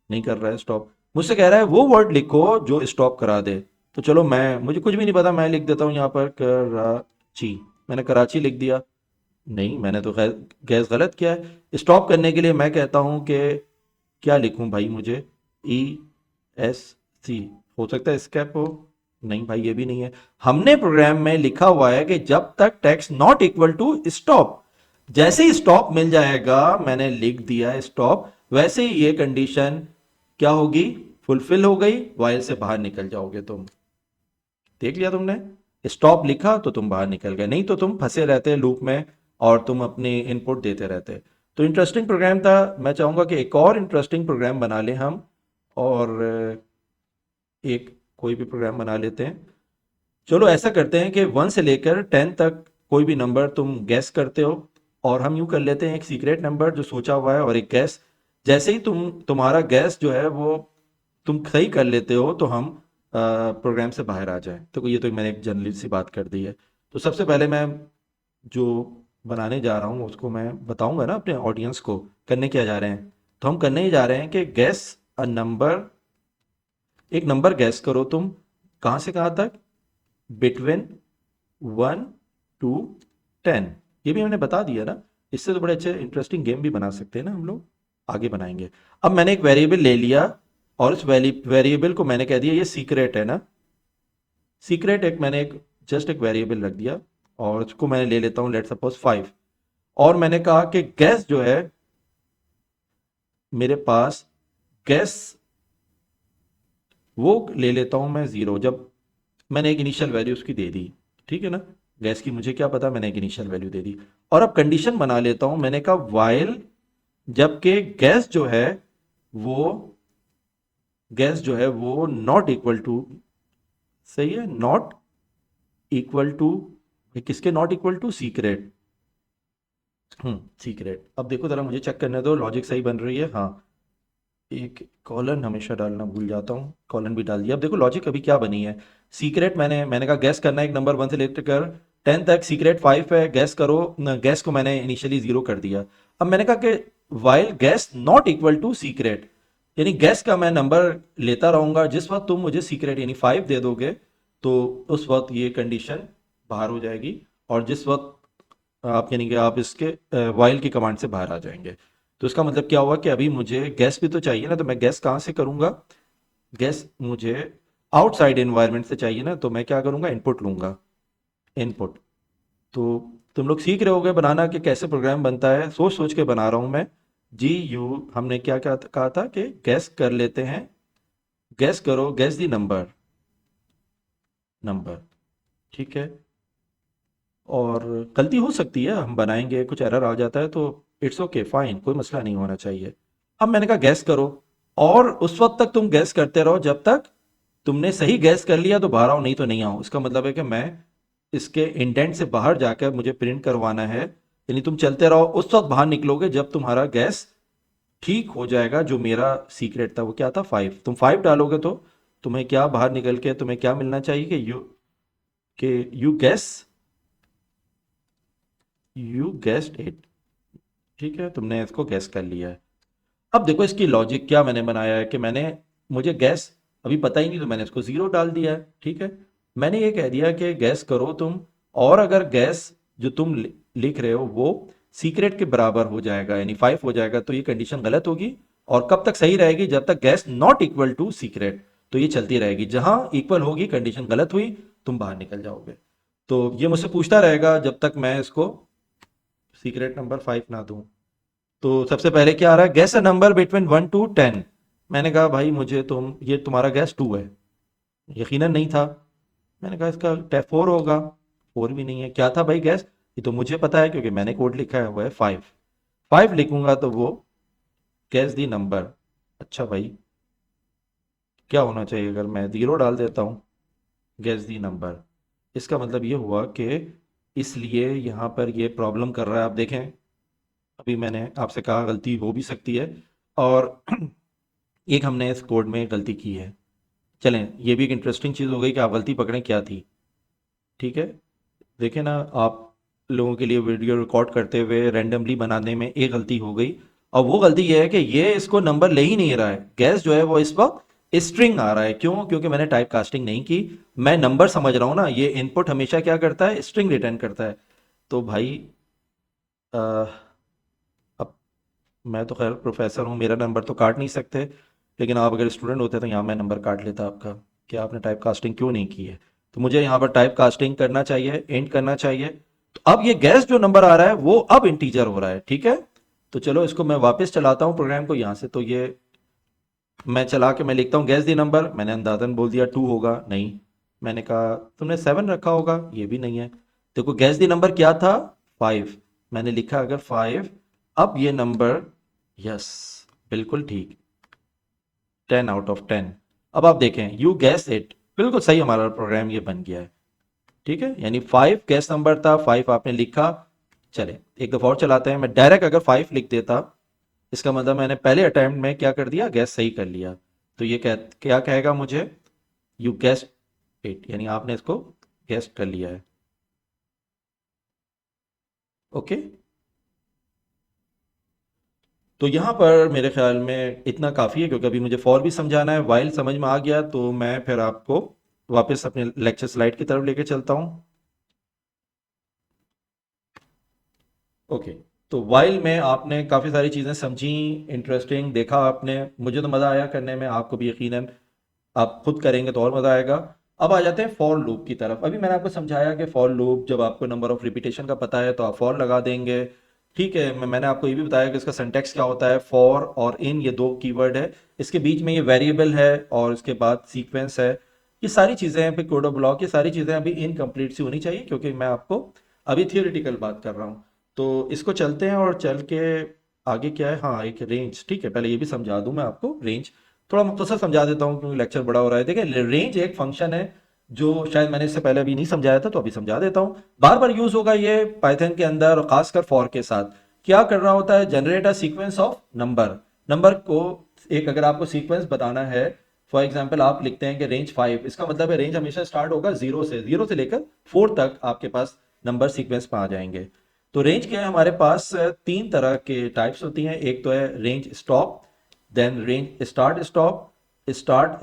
नहीं कर रहा है स्टॉप। मुझसे कह रहा है वो वर्ड लिखो जो स्टॉप करा दे। तो चलो, मैं मुझे कुछ भी नहीं पता, मैं लिख देता हूँ यहाँ पर कराची। मैंने कराची लिख दिया। नहीं, मैंने तो गैस गलत किया है। स्टॉप करने के लिए मैं कहता हूँ कि क्या लिखूं भाई, मुझे ई एस सी, हो सकता है स्केप हो। नहीं भाई, ये भी नहीं है। हमने प्रोग्राम में लिखा हुआ है कि जब तक text not equal to stop, जैसे ही स्टॉप मिल जाएगा, मैंने लिख दिया स्टॉप, वैसे ही ये कंडीशन क्या होगी, फुलफिल हो गई, वाइल से बाहर निकल जाओगे तुम। देख लिया तुमने, स्टॉप लिखा तो तुम बाहर निकल गए, नहीं तो तुम फंसे रहते लूप में और तुम अपनी इनपुट देते रहते। तो इंटरेस्टिंग प्रोग्राम था। मैं चाहूंगा कि एक और इंटरेस्टिंग प्रोग्राम बना लें हम, और एक कोई भी प्रोग्राम बना लेते हैं। चलो ऐसा करते हैं कि 1 से लेकर 10 तक कोई भी नंबर तुम गैस करते हो, और हम यूं कर लेते हैं एक सीक्रेट नंबर जो सोचा हुआ है और एक गैस। जैसे ही तुम्हारा गैस जो है वो तुम सही कर लेते हो, तो हम प्रोग्राम से बाहर आ जाए। तो ये तो मैंने एक जनरल सी बात कर दी है। तो सबसे पहले मैं जो बनाने जा रहा हूँ उसको मैं बताऊंगा ना अपने ऑडियंस को करने क्या जा रहे हैं। तो हम करने ही जा रहे हैं कि गैस अ नंबर, एक नंबर गैस करो तुम, कहाँ से कहाँ तक, बिटवीन 1 to 10। ये भी हमने बता दिया ना। इससे तो बड़े अच्छे इंटरेस्टिंग गेम भी बना सकते हैं ना हम लोग, आगे बनाएंगे। अब मैंने एक वेरिएबल ले लिया, और इस वेरिएबल को मैंने कह दिया ये सीक्रेट है ना। सीक्रेट एक मैंने एक जस्ट एक वेरिएबल रख दिया, और उसको मैंने ले लेता हूँ लेट सपोज 5। और मैंने कहा कि गैस जो है मेरे पास, गैस वो ले लेता हूं मैं 0, जब मैंने एक इनिशियल वैल्यू उसकी दे दी, ठीक है ना। गैस की मुझे क्या पता, मैंने एक इनिशियल वैल्यू दे दी। और अब कंडीशन बना लेता हूं, मैंने कहा वाइल, जबकि गैस जो है वो, गैस जो है वो नॉट इक्वल टू, सही है, नॉट इक्वल टू, किसके not equal to, secret. Secret. अब देखो जरा, मुझे चेक करने दो लॉजिक सही बन रही है, हाँ। एक कॉलन हमेशा डालना भूल जाता हूँ, कॉलन भी डाल दिया। अब देखो लॉजिक अभी क्या बनी है। सीक्रेट मैंने कहा गैस करना है एक नंबर 1 से लेकर 10 तक, सीक्रेट 5 है, गैस करो गैस को मैंने इनिशियली 0 कर दिया। अब मैंने कहा कि while guess not equal to secret, यानी गैस का मैं नंबर लेता रहूंगा, जिस वक्त तुम मुझे सीक्रेट यानी 5 दे दोगे, तो उस वक्त ये कंडीशन बाहर हो जाएगी। और जिस वक्त आप यानी कि आप इसके वाइल की कमांड से बाहर आ जाएंगे। तो इसका मतलब क्या हुआ कि अभी मुझे गैस भी तो चाहिए ना, तो मैं गैस कहाँ से करूंगा, गैस मुझे आउटसाइड एनवायरनमेंट से चाहिए ना, तो मैं क्या करूंगा, इनपुट लूंगा, इनपुट। तो तुम लोग सीख रहे होगे बनाना कि कैसे प्रोग्राम बनता है, सोच सोच के बना रहा हूं मैं। जी यू, हमने क्या क्या कहा था कि गैस कर लेते हैं, गैस करो, गैस दी नंबर, नंबर, ठीक है। और गलती हो सकती है, हम बनाएंगे कुछ एरर आ जाता है तो इट्स ओके फाइन, कोई मसला नहीं होना चाहिए। अब मैंने कहा गैस करो, और उस वक्त तक तुम गैस करते रहो जब तक तुमने सही गैस कर लिया तो बाहर आओ, नहीं तो नहीं आओ। इसका मतलब है कि मैं इसके इंडेंट से बाहर जाकर मुझे प्रिंट करवाना है, यानी तुम चलते रहो, उस वक्त बाहर निकलोगे जब तुम्हारा गैस ठीक हो जाएगा। जो मेरा सीक्रेट था वो क्या था, 5। तुम 5 डालोगे तो तुम्हें क्या बाहर निकल के तुम्हें क्या मिलना चाहिए, कि you gas, you guessed it, ठीक है, तुमने इसको गैस कर लिया है। अब देखो इसकी लॉजिक क्या मैंने बनाया है कि मुझे गैस अभी पता ही नहीं, तो मैंने इसको 0 डाल दिया है, ठीक है। मैंने ये कह दिया कि गैस करो तुम, और अगर गैस जो तुम लिख रहे हो वो सीक्रेट के बराबर हो जाएगा यानी 5 हो जाएगा, तो ये कंडीशन गलत होगी। और कब तक सही रहेगी, जब तक guess not equal to secret, तो ये चलती रहेगी। जहां इक्वल होगी कंडीशन गलत हुई, तुम बाहर निकल जाओगे। तो ये मुझसे पूछता रहेगा जब तक मैं इसको सीक्रेट नंबर 5 ना दूं। तो सबसे पहले क्या आ रहा है, gas a number between 1 to 10। मैंने कहा भाई मुझे ये तुम्हारा गैस 2 है, यकीनन नहीं था। मैंने कहा इसका 4 होगा, 4 भी नहीं है। क्या था भाई गैस, ये तो मुझे पता है क्योंकि मैंने कोड लिखा है, वो है 5। 5 लिखूंगा तो वो गैस दी नंबर। अच्छा भाई, क्या होना चाहिए अगर मैं 0 डाल देता हूँ, गैस दी नंबर। इसका मतलब ये हुआ कि इसलिए यहाँ पर ये प्रॉब्लम कर रहा है। आप देखें, अभी मैंने आपसे कहा गलती हो भी सकती है, और एक हमने इस कोड में गलती की है। चलें, ये भी एक इंटरेस्टिंग चीज़ हो गई कि आप गलती पकड़ें क्या थी। ठीक है, देखिए ना, आप लोगों के लिए वीडियो रिकॉर्ड करते हुए रैंडमली बनाने में एक गलती हो गई, और वो गलती ये है कि ये इसको नंबर ले ही नहीं रहा है। गैस जो है वो इस वक्त स्ट्रिंग आ रहा है, क्यों? क्योंकि मैंने टाइप कास्टिंग नहीं की। मैं नंबर समझ रहा हूँ ना, ये इनपुट हमेशा क्या करता है, स्ट्रिंग रिटर्न करता है। तो भाई अ, अब मैं तो खैर प्रोफेसर हूँ, मेरा नंबर तो काट नहीं सकते, लेकिन आप अगर स्टूडेंट होते तो यहाँ मैं नंबर काट लेता आपका, कि आपने टाइप कास्टिंग क्यों नहीं की है। तो मुझे यहाँ पर टाइप कास्टिंग करना चाहिए, एंड करना चाहिए। तो अब ये गैस जो नंबर आ रहा है वो अब इंटीजर हो रहा है, ठीक है। तो चलो इसको मैं वापस चलाता हूँ प्रोग्राम को यहाँ से। तो ये मैं चला के मैं लिखता हूँ गैस दी नंबर, मैंने अंदाजन बोल दिया 2 होगा, नहीं। मैंने कहा तुमने 7 रखा होगा, ये भी नहीं है। देखो गैस दी नंबर क्या था, 5। मैंने लिखा अगर 5, अब ये नंबर, यस, बिल्कुल ठीक, 10 out of 10। अब आप देखें, यू गैस इट, बिल्कुल सही हमारा प्रोग्राम ये बन गया है, ठीक है। यानी 5 गैस नंबर था, 5 आपने लिखा। चले एक दफा और चलाते हैं। मैं डायरेक्ट अगर 5 लिख देता, इसका मतलब मैंने पहले अटेम्प्ट में क्या कर दिया, गैस सही कर लिया। तो ये क्या कहेगा मुझे, यू गेस्ट इट, यानी आपने इसको गेस्ट कर लिया है। ओके, तो यहां पर मेरे ख्याल में इतना काफ़ी है, क्योंकि अभी मुझे फॉर भी समझाना है। वाइल समझ में आ गया तो मैं फिर आपको वापस अपने लेक्चर स्लाइड की तरफ लेके चलता हूं। ओके, तो वाइल में आपने काफ़ी सारी चीज़ें समझी, इंटरेस्टिंग देखा आपने, मुझे तो मज़ा आया करने में, आपको भी यकीनन आप खुद करेंगे तो और मज़ा आएगा। अब आ जाते हैं फॉर लूप की तरफ। अभी मैंने आपको समझाया कि फॉर लूप, जब आपको नंबर ऑफ रिपीटेशन का पता है तो आप फॉर लगा देंगे, ठीक है। मैंने आपको ये भी बताया कि इसका सिंटैक्स क्या होता है। फॉर और इन ये दो कीवर्ड है, इसके बीच में ये वेरिएबल है, और इसके बाद सीक्वेंस है। ये सारी चीज़ें हैं, फिर कोड ऑफ ब्लॉक, ये सारी चीज़ें अभी इनकम्प्लीट सी होनी चाहिए, क्योंकि मैं आपको अभी थियोरिटिकल बात कर रहा हूँ। तो इसको चलते हैं और चल के आगे क्या है, हाँ एक रेंज, ठीक है। पहले ये भी समझा दूं मैं आपको, रेंज थोड़ा मुख्तसर समझा देता हूँ क्योंकि लेक्चर बड़ा हो रहा है। देखिए रेंज एक फंक्शन है जो शायद मैंने इससे पहले अभी नहीं समझाया था, तो अभी समझा देता हूँ। बार बार यूज होगा ये पाइथन के अंदर, और खासकर फॉर के साथ। क्या कर रहा होता है, generate a sequence of number. Number को एक, अगर आपको सीक्वेंस बताना है, फॉर एग्जाम्पल आप लिखते हैं कि रेंज 5, इसका मतलब है रेंज हमेशा स्टार्ट होगा जीरो से लेकर 4 तक आपके पास नंबर सीक्वेंस में आ जाएंगे। तो रेंज क्या है, हमारे पास 3 तरह के टाइप्स होती हैं। एक तो है range stop, then range start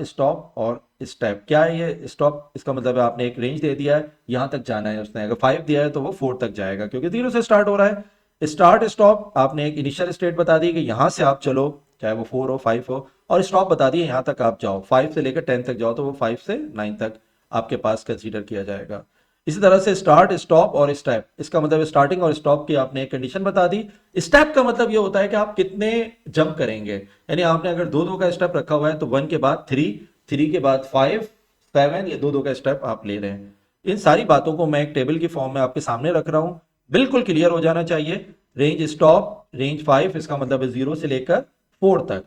stop और स्टेप। क्या है ये स्टॉप, इसका मतलब है आपने एक रेंज दे दिया है, यहां तक जाना है उसने। अगर 5 दिया है तो वो 4 तक जाएगा, क्योंकि 0 से स्टार्ट हो रहा है। स्टार्ट स्टॉप, आपने एक इनिशियल स्टेट बता दी कि यहां से आप चलो, चाहे वो 4 हो 5 हो, और स्टॉप बता दिए यहां तक आप जाओ, 5 से लेकर 10 तक जाओ, तो वो 5 से 9 तक आपके पास कंसीडर किया जाएगा। इसी तरह से स्टार्ट स्टॉप और स्टेप, इसका मतलब स्टार्टिंग और स्टॉप की आपने एक कंडीशन बता दी। स्टेप का मतलब ये होता है कि आप कितने जंप करेंगे, यानी आपने अगर दो दो का स्टेप रखा हुआ है तो 1 के बाद 3, 3 के बाद 5, 7, ये दो दो का स्टेप आप ले रहे हैं। इन सारी बातों को मैं एक टेबल की फॉर्म में आपके सामने रख रहा हूं, बिल्कुल क्लियर हो जाना चाहिए। रेंज स्टॉप, रेंज 5, इसका मतलब है 0 से लेकर 4 तक।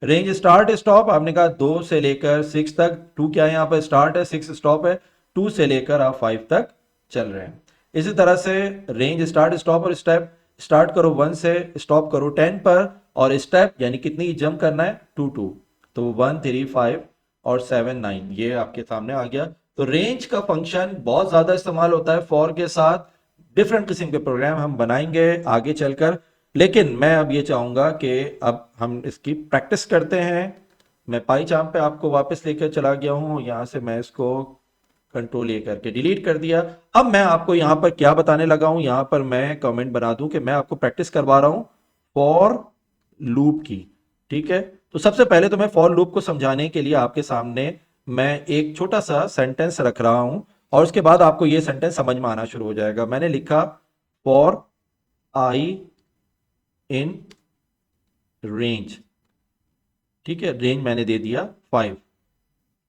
रेंज स्टार्ट स्टॉप, आपने कहा 2 से लेकर 6 तक, 2 क्या है यहाँ पर, स्टार्ट है, 6 स्टॉप है, 2 से लेकर आप 5 तक चल रहे हैं। इसी तरह से रेंज स्टार्ट स्टॉप और स्टेप, स्टार्ट करो 1 से, स्टॉप करो 10 पर, और स्टेप यानी कितनी जंप करना है, 2 तो 1 3 5 और 7 9, ये आपके सामने आ गया। तो रेंज का फंक्शन बहुत ज्यादा इस्तेमाल होता है फॉर के साथ। डिफरेंट किस्म के प्रोग्राम हम बनाएंगे आगे चलकर, लेकिन मैं अब ये चाहूंगा कि अब हम इसकी प्रैक्टिस करते हैं। मैं पाई चार्म पे आपको वापस लेकर चला गया हूं, यहां से मैं इसको कंट्रोल ए करके डिलीट कर दिया। अब मैं आपको यहां पर क्या बताने लगा हूं, यहां पर मैं कमेंट बना दूं कि मैं आपको प्रैक्टिस करवा रहा हूं फॉर लूप की, ठीक है। तो सबसे पहले तो मैं फॉर लूप को समझाने के लिए आपके सामने मैं एक छोटा सा सेंटेंस रख रहा हूं, और उसके बाद आपको यह सेंटेंस समझ में आना शुरू हो जाएगा। मैंने लिखा फॉर आई इन रेंज, ठीक है, रेंज मैंने दे दिया 5,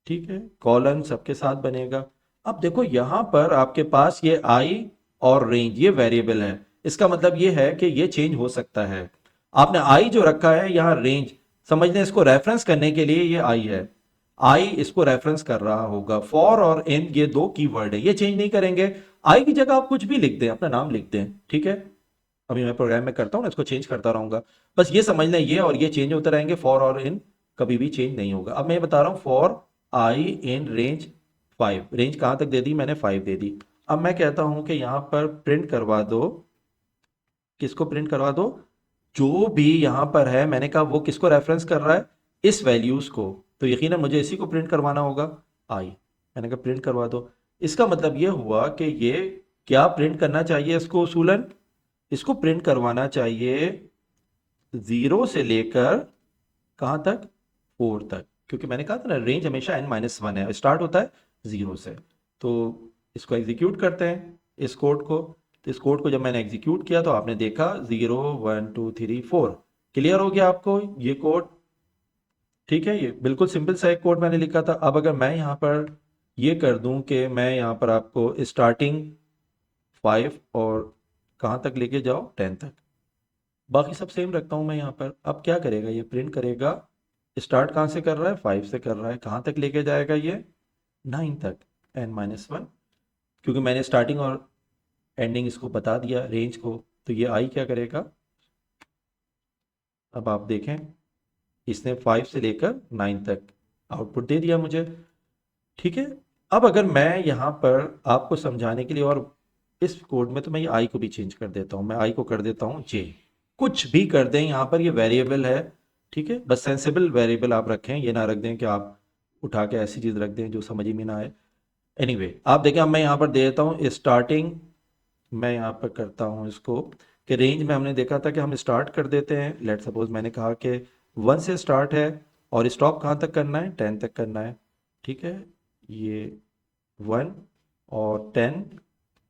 ठीक है, कॉलन सबके साथ बनेगा। अब देखो यहां पर आपके पास ये आई और रेंज ये वेरिएबल है, इसका मतलब ये है कि ये चेंज हो सकता है। आपने आई जो रखा है यहां रेंज, समझने इसको रेफरेंस करने के लिए ये आई है, आई इसको रेफरेंस कर रहा होगा। फॉर और इन ये दो कीवर्ड है, ये चेंज नहीं करेंगे। आई की जगह आप कुछ भी लिख दें, अपना नाम लिख दें, ठीक है। अभी मैं प्रोग्राम में करता हूँ ना, इसको चेंज करता रहूंगा। बस ये समझना, ये और ये चेंज होते रहेंगे, फॉर और इन कभी भी चेंज नहीं होगा। अब मैं बता रहा हूँ for I in range 5, range कहां तक दे दी मैंने, 5 दे दी। अब मैं कहता हूं कि यहां पर प्रिंट करवा दो, किसको प्रिंट करवा दो, जो भी यहां पर है, मैंने कहा वो किसको रेफरेंस कर रहा है, इस वैल्यूज को, तो यकीनन मुझे इसी को प्रिंट करवाना होगा, आई। मैंने कहा प्रिंट करवा दो। इसका मतलब ये हुआ कि ये क्या प्रिंट करना चाहिए इसको उसूलन, इसको प्रिंट करवाना चाहिए 0 से लेकर कहां तक, 4 तक, क्योंकि मैंने कहा था ना रेंज हमेशा n-1 है, स्टार्ट होता है 0 से। तो इसको एग्जीक्यूट करते हैं इस कोड को। तो इस कोड को जब मैंने एग्जीक्यूट किया तो आपने देखा 0 1 2 3 4, क्लियर हो गया आपको ये कोड। ठीक है, ये बिल्कुल सिंपल सा एक कोड मैंने लिखा था। अब अगर मैं यहाँ पर ये कर दूं कि मैं यहाँ पर आपको स्टार्टिंग 5 और कहाँ तक लेके जाओ 10 तक, बाकी सब सेम रखता हूँ मैं यहाँ पर। अब क्या करेगा ये, प्रिंट करेगा, स्टार्ट कहाँ से कर रहा है, 5 से कर रहा है, कहाँ तक लेके जाएगा ये, 9 तक, n-1, क्योंकि मैंने स्टार्टिंग और एंडिंग इसको बता दिया रेंज को। तो ये आई क्या करेगा, अब आप देखें इसने 5 से लेकर 9 तक आउटपुट दे दिया मुझे। ठीक है, अब अगर मैं यहाँ पर आपको समझाने के लिए, और इस कोड में तो मैं ये आई को भी चेंज कर देता हूँ, मैं आई को कर देता हूँ जे, कुछ भी कर दें यहाँ पर, ये वेरिएबल है। ठीक है, बस सेंसिबल वेरिएबल आप रखें, ये ना रख दें कि आप उठा के ऐसी चीज़ रख दें जो समझ ही में ना आए। एनीवे आप देखें, अब मैं यहाँ पर दे देता हूँ स्टार्टिंग, मैं यहाँ पर करता हूँ इसको कि रेंज में हमने देखा था कि हम स्टार्ट कर देते हैं, लेट सपोज मैंने कहा कि 1 से स्टार्ट है और स्टॉप कहाँ तक करना है, 10 तक करना है। ठीक है, ये 1 और 10,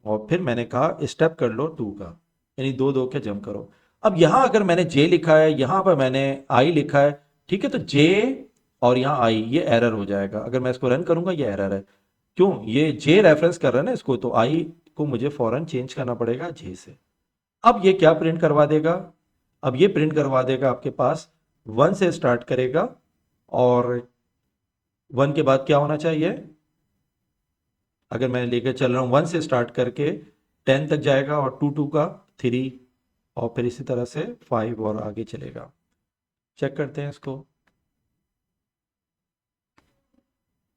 और फिर मैंने कहा स्टेप कर लो 2 का, यानी दो दो के जंप करो। अब यहाँ अगर मैंने जे लिखा है, यहाँ पर मैंने आई लिखा है, ठीक है, तो जे और यहाँ आई ये एरर हो जाएगा, अगर मैं इसको रन करूंगा ये एरर है। क्यों, ये जे रेफरेंस कर रहा है ना इसको, तो आई को मुझे फौरन चेंज करना पड़ेगा जे से। अब ये क्या प्रिंट करवा देगा, अब ये प्रिंट करवा देगा आपके पास 1 से स्टार्ट करेगा, और 1 के बाद क्या होना चाहिए, अगर मैं लेकर चल रहा हूँ 1 से स्टार्ट करके 10 तक जाएगा, और 2 2 का 3, और फिर इसी तरह से 5 और आगे चलेगा। चेक करते हैं इसको,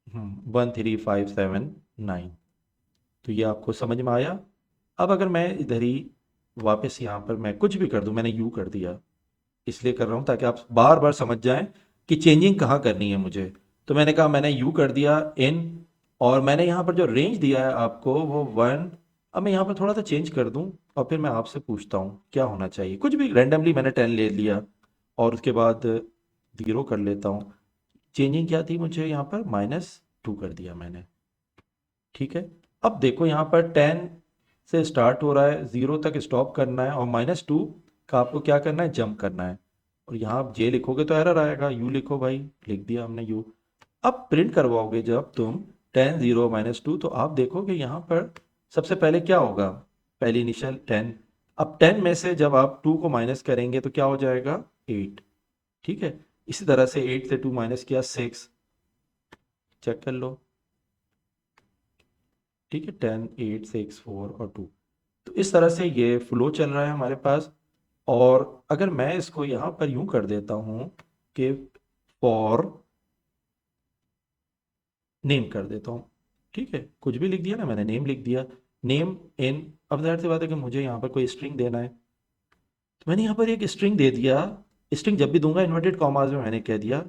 1 3 5 7 9, तो ये आपको समझ में आया। अब अगर मैं इधर ही वापस यहाँ पर मैं कुछ भी कर दूं, मैंने यू कर दिया, इसलिए कर रहा हूँ ताकि आप बार बार समझ जाएं कि चेंजिंग कहाँ करनी है मुझे। तो मैंने कहा मैंने यू कर दिया इन, और मैंने यहाँ पर जो रेंज दिया है आपको वो 1, अब मैं यहाँ पर थोड़ा सा चेंज कर दूँ, और फिर मैं आपसे पूछता हूँ क्या होना चाहिए, कुछ भी रैंडमली मैंने 10 ले लिया, और उसके बाद 0 कर लेता हूँ। चेंजिंग क्या थी, मुझे यहाँ पर -2 कर दिया मैंने। ठीक है, अब देखो यहाँ पर 10 से स्टार्ट हो रहा है, 0 तक स्टॉप करना है, और -2 का आपको क्या करना है, जंप करना है। और यहाँ आप जे लिखोगे तो एरर आएगा, यू लिखो भाई, लिख दिया हमने यू। अब प्रिंट करवाओगे जब तुम 10 0 -2, तो आप देखोगे यहाँ पर सबसे पहले क्या होगा, पहली इनिशियल 10, अब 10 में से जब आप 2 को माइनस करेंगे तो क्या हो जाएगा, 8। ठीक है, इसी तरह से 8 से 2 माइनस किया 6, चेक कर लो। ठीक है, 10 8 6 4 और 2, तो इस तरह से ये फ्लो चल रहा है हमारे पास। और अगर मैं इसको यहाँ पर यूं कर देता हूँ कि फॉर नेम कर देता हूँ, ठीक है, कुछ भी लिख दिया ना, मैंने नेम लिख दिया, नेम इन, अब जाहिर सी बात है कि मुझे यहाँ पर कोई स्ट्रिंग देना है, तो मैंने यहाँ पर एक स्ट्रिंग दे दिया। स्ट्रिंग जब भी दूंगा इन्वर्टेड कॉमास में मैंने कह दिया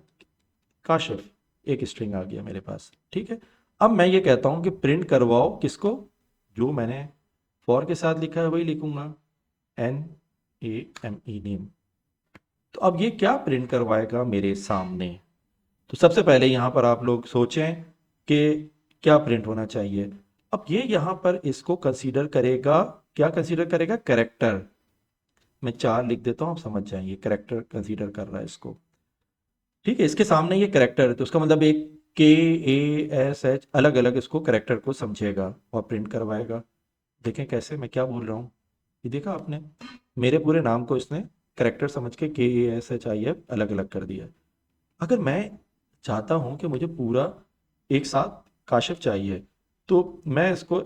काशिफ, एक स्ट्रिंग आ गया मेरे पास। ठीक है, अब मैं ये कहता हूँ कि प्रिंट करवाओ किसको, जो मैंने फॉर के साथ लिखा है वही लिखूंगा, NAME नेम। तो अब ये क्या प्रिंट करवाएगा मेरे सामने, तो सबसे पहले यहाँ पर आप लोग सोचें कि क्या प्रिंट होना चाहिए। अब ये यहाँ पर इसको कंसीडर करेगा, क्या कंसीडर करेगा, कैरेक्टर। मैं 4 लिख देता हूँ, आप समझ जाएंगे, कैरेक्टर कंसीडर कर रहा है इसको। ठीक है, इसके सामने ये कैरेक्टर है, तो उसका मतलब एक KASH अलग अलग इसको कैरेक्टर को समझेगा और प्रिंट करवाएगा। देखें कैसे, मैं क्या बोल रहा हूँ, ये देखा आपने, मेरे पूरे नाम को इसने कैरेक्टर समझ के KASHIF अलग अलग कर दिया। अगर मैं चाहता हूं कि मुझे पूरा एक साथ काशिफ चाहिए, तो मैं इसको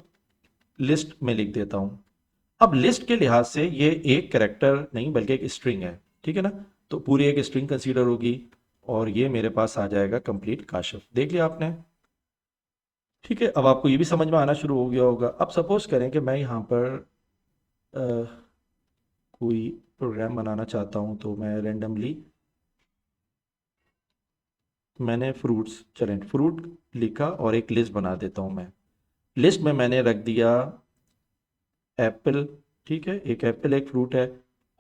लिस्ट में लिख देता हूं। अब लिस्ट के लिहाज से ये एक कैरेक्टर नहीं बल्कि एक स्ट्रिंग है, ठीक है ना, तो पूरी एक स्ट्रिंग कंसीडर होगी, और ये मेरे पास आ जाएगा कंप्लीट काशिफ। देख लिया आपने। ठीक है, अब आपको ये भी समझ में आना शुरू हो गया होगा। अब सपोज करें कि मैं यहाँ पर अ, कोई प्रोग्राम बनाना चाहता हूँ, तो मैं रेंडमली मैंने फ्रूट्स, चलें फ्रूट लिखा और एक लिस्ट बना देता हूँ मैं। लिस्ट में मैंने रख दिया एप्पल, ठीक है, एक एप्पल एक फ्रूट है।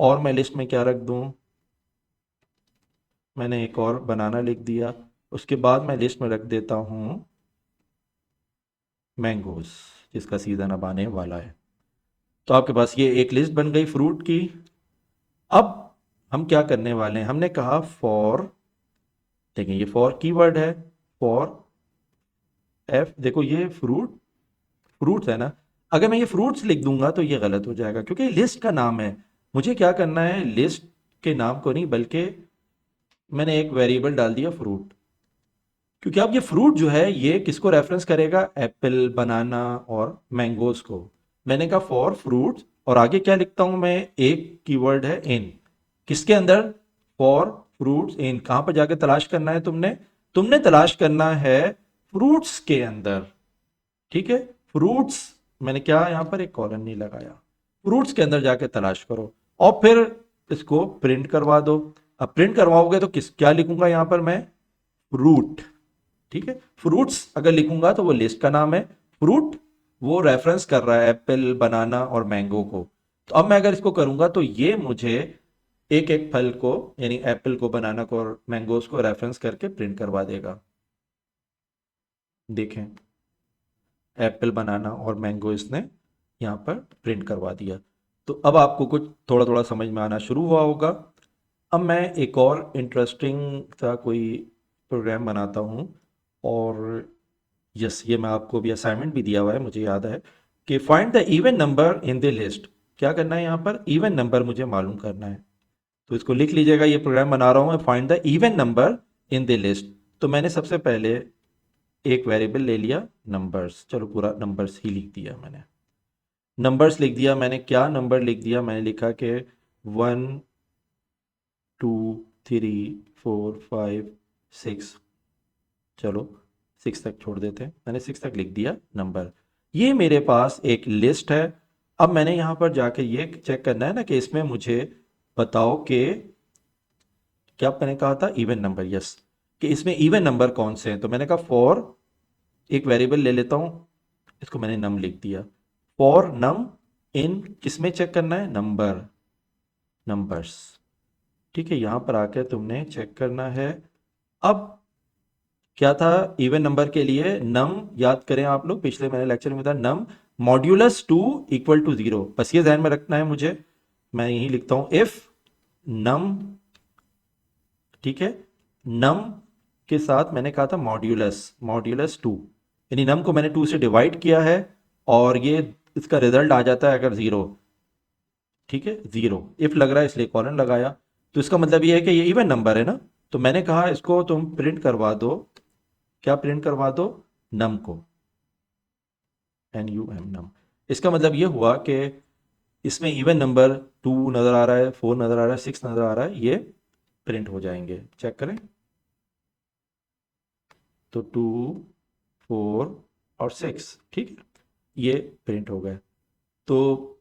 और मैं लिस्ट में क्या रख दूँ, मैंने एक और बनाना लिख दिया। उसके बाद मैं लिस्ट में रख देता हूँ मैंगोज, जिसका सीज़न अब आने वाला है। तो आपके पास ये एक लिस्ट बन गई फ्रूट की। अब हम क्या करने वाले हैं, हमने कहा फॉर, देखें ये फॉर कीवर्ड है, फॉर एफ, देखो ये फ्रूट्स है ना। अगर मैं ये फ्रूट्स लिख दूंगा तो ये गलत हो जाएगा, क्योंकि लिस्ट का नाम है। मुझे क्या करना है, लिस्ट के नाम को नहीं, बल्कि मैंने एक वेरिएबल डाल दिया फ्रूट। क्योंकि अब ये फ्रूट जो है ये किसको रेफरेंस करेगा, एप्पल, बनाना और मैंगोज को। मैंने कहा फॉर फ्रूट्स, और आगे क्या लिखता हूं मैं, एक कीवर्ड है इन, किसके अंदर, फॉर फ्रूट्स इन। कहां पर जाके तलाश करना है तुमने, तुमने तलाश करना है फ्रूट्स के अंदर, ठीक है। फ्रूट्स, मैंने क्या यहां पर एक कॉलन नहीं लगाया, फ्रूट्स के अंदर जाके तलाश करो और फिर इसको प्रिंट करवा दो। अब प्रिंट करवाओगे तो किस क्या लिखूंगा यहां पर मैं, फ्रूट, ठीक है। फ्रूट्स अगर लिखूंगा तो वो लिस्ट का नाम है, फ्रूट वो रेफरेंस कर रहा है एप्पल, बनाना और मैंगो को। तो अब मैं अगर इसको करूंगा तो ये मुझे एक एक फल को, यानी एप्पल को, बनाना को और मैंगोज को रेफरेंस करके प्रिंट करवा देगा। देखें, एप्पल, बनाना और मैंगो इसने यहाँ पर प्रिंट करवा दिया। तो अब आपको कुछ थोड़ा थोड़ा समझ में आना शुरू हुआ होगा। अब मैं एक और इंटरेस्टिंग सा कोई प्रोग्राम बनाता हूँ। और यस, ये मैं आपको भी असाइनमेंट भी दिया हुआ है, मुझे याद है कि find the even number in the list. क्या करना है यहाँ पर, इवन नंबर मुझे मालूम करना है। तो इसको लिख लीजिएगा, ये प्रोग्राम बना रहा हूँ मैं, find the even number in the list. तो मैंने सबसे पहले एक वेरिएबल ले लिया नंबर्स, चलो पूरा नंबर्स ही लिख दिया मैंने। नंबर्स लिख दिया मैंने, क्या नंबर लिख दिया, मैंने लिखा कि 1 2 3 4 5 6, चलो 6 तक छोड़ देते हैं, मैंने 6 तक लिख दिया नंबर। ये मेरे पास एक लिस्ट है। अब मैंने यहाँ पर जाके ये चेक करना है ना कि इसमें मुझे बताओ कि क्या मैंने कहा था, इवन नंबर, यस, कि इसमें इवन नंबर कौन से हैं। तो मैंने कहा फॉर, एक वेरिएबल ले लेता हूँ, इसको मैंने नम लिख दिया। फॉर नम इन, किसमें चेक करना है, नंबर, नंबर्स, ठीक है। यहां पर आकर तुमने चेक करना है। अब क्या था इवन नंबर के लिए, नम, याद करें आप लोग, पिछले मैंने लेक्चर में बताया, नम मॉड्यूलस 2 इक्वल टू 0, बस ये ध्यान में रखना है मुझे। मैं यही लिखता हूं इफ नम, ठीक है, नम के साथ मैंने कहा था मॉड्यूलस, मॉड्यूलस 2, यानी नम को मैंने 2 से डिवाइड किया है और ये इसका रिजल्ट आ जाता है अगर 0, ठीक है, 0। इफ लग रहा है इसलिए कॉलन लगाया। तो इसका मतलब ये है कि ये इवन नंबर है ना। तो मैंने कहा इसको तुम प्रिंट करवा दो, क्या प्रिंट करवा दो, नम को, NUM, नम। इसका मतलब ये हुआ कि इसमें इवन नंबर 2 नजर आ रहा है, 4 नजर आ रहा है, 6 नजर आ रहा है, ये प्रिंट हो जाएंगे, चेक करें। तो 2, 4 और 6, ठीक है, ये प्रिंट हो गए। तो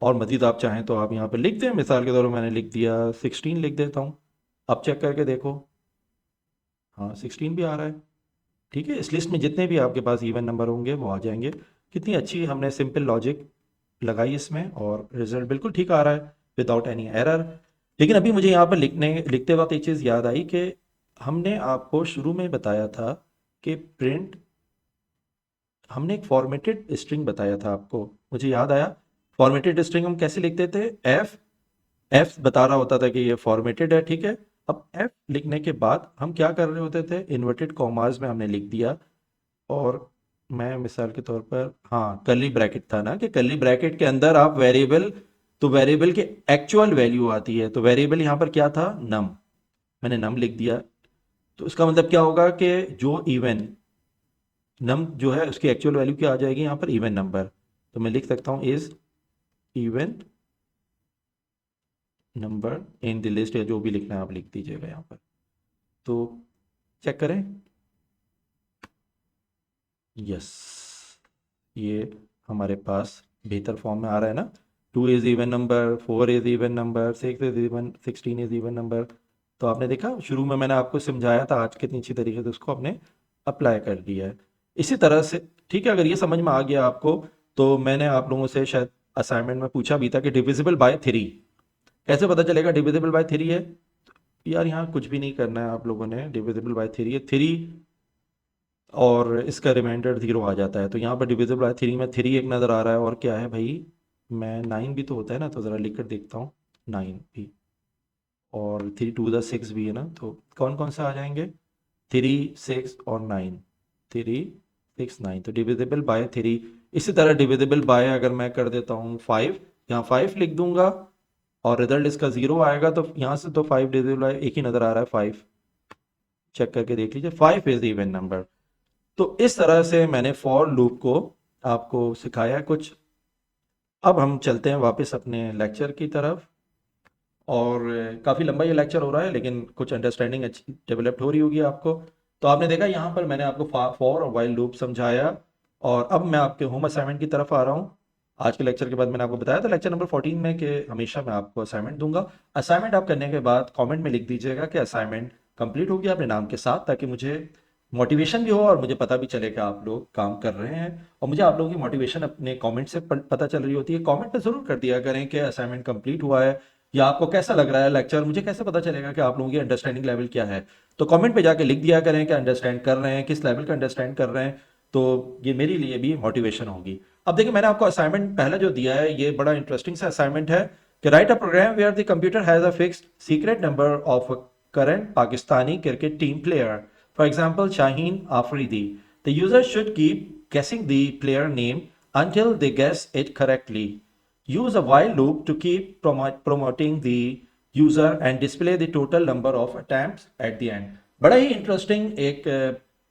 और मजीद आप चाहें तो आप यहाँ पर लिख दें, मिसाल के तौर पर मैंने लिख दिया 16 लिख देता हूँ। अब चेक करके देखो, हाँ 16 भी आ रहा है, ठीक है। इस लिस्ट में जितने भी आपके पास इवन नंबर होंगे वो आ जाएंगे। कितनी अच्छी हमने सिंपल लॉजिक लगाई इसमें, और रिजल्ट बिल्कुल ठीक आ रहा है विदाउट एनी एरर। लेकिन अभी मुझे यहाँ पर लिखते वक्त एक चीज़ याद आई कि हमने आपको शुरू में बताया था कि प्रिंट, हमने एक फॉर्मेटेड स्ट्रिंग बताया था आपको, मुझे याद आया। फॉर्मेटेड स्ट्रिंग हम कैसे लिखते थे, एफ, एफ बता रहा होता था कि ये फॉर्मेटेड है, ठीक है। अब एफ लिखने के बाद हम क्या कर रहे होते थे, इन्वर्टेड कॉमास में हमने लिख दिया। और मैं मिसाल के तौर पर, हाँ कर्ली ब्रैकेट था ना, कि कर्ली ब्रैकेट के अंदर आप वेरिएबल, तो वेरिएबल की एक्चुअल वैल्यू आती है। तो वेरिएबल यहाँ पर क्या था, नम, मैंने नम लिख दिया। तो इसका मतलब क्या होगा कि जो इवन नम जो है उसकी एक्चुअल वैल्यू क्या आ जाएगी यहाँ पर, इवन नंबर। तो मैं लिख सकता हूँ is even number in the list, या जो भी लिखना है आप लिख दीजिएगा यहाँ पर। तो चेक करें, यस, ये हमारे पास बेहतर फॉर्म में आ रहा है ना। 2 is even number, 4 is even number, 6 is even, 16 is even number. तो आपने देखा शुरू में मैंने आपको समझाया था, आज कितनी अच्छी तरीके से उसको आपने अप्लाई कर दिया है। इसी तरह से ठीक है, अगर ये समझ में आ गया आपको, तो मैंने आप लोगों से शायद असाइनमेंट में पूछा भी था कि डिविजिबल बाय 3 कैसे पता चलेगा डिविजिबल बाय 3 है। यार यहाँ कुछ भी नहीं करना है आप लोगों ने, डिविजिबल बाय 3 है 3, और इसका रिमाइंडर 0 आ जाता है। तो यहाँ पर डिविजिबल बाय 3 में 3 एक नज़र आ रहा है, और क्या है भाई, मैं 9 भी तो होता है ना, तो ज़रा लिख कर देखता हूँ 9 भी, और 3 2 द 6 भी है ना, तो कौन कौन से आ जाएंगे, 3 6 और 9, 3 6 9, तो डिविजिबल बाय 3। इसी तरह डिविजिबल बाय अगर मैं कर देता हूँ 5, यहाँ 5 लिख दूंगा और रिजल्ट इसका 0 आएगा, तो यहाँ से तो 5 डिविजिबल बाय एक ही नज़र आ रहा है 5, चेक करके देख लीजिए, 5 इज इवन नंबर। तो इस तरह से मैंने फॉर लूप को आपको सिखाया कुछ। अब हम चलते हैं वापस अपने लेक्चर की तरफ, और काफ़ी लंबा ये लेक्चर हो रहा है, लेकिन कुछ अंडरस्टैंडिंग अच्छी डेवलप्ड हो रही होगी आपको। तो आपने देखा यहाँ पर मैंने आपको फॉर और वाइल लूप समझाया, और अब मैं आपके होम असाइनमेंट की तरफ आ रहा हूँ। आज के लेक्चर के बाद मैंने आपको बताया था लेक्चर नंबर 14 में कि हमेशा मैं आपको असाइनमेंट दूंगा। असाइनमेंट आप करने के बाद कमेंट में लिख दीजिएगा कि असाइनमेंट कंप्लीट हो गया अपने नाम के साथ, ताकि मुझे मोटिवेशन भी हो और मुझे पता भी चले कि आप लोग काम कर रहे हैं। और मुझे आप लोगों की मोटिवेशन अपने कमेंट से पता चल रही होती है। कमेंट में ज़रूर कर दिया करें कि असाइनमेंट कंप्लीट हुआ है, या आपको कैसा लग रहा है लेक्चर, मुझे कैसे पता चलेगा कि आप लोगों की अंडरस्टैंडिंग लेवल क्या है। तो कमेंट पे जाके लिख दिया करें कि अंडरस्टैंड कर रहे हैं, किस लेवल का अंडरस्टैंड कर रहे हैं, तो ये मेरे लिए भी मोटिवेशन होगी। अब देखिए, मैंने आपको असाइनमेंट पहला जो दिया है, ये बड़ा इंटरेस्टिंग सा असाइनमेंट है कि write a program where the computer has a fixed secret number of current Pakistani cricket team player, for example Shaheen Afridi. The user should keep guessing the player name until they guess it correctly. Use a while loop to keep promoting the user and display the total number of attempts at the end. बड़ा ही interesting एक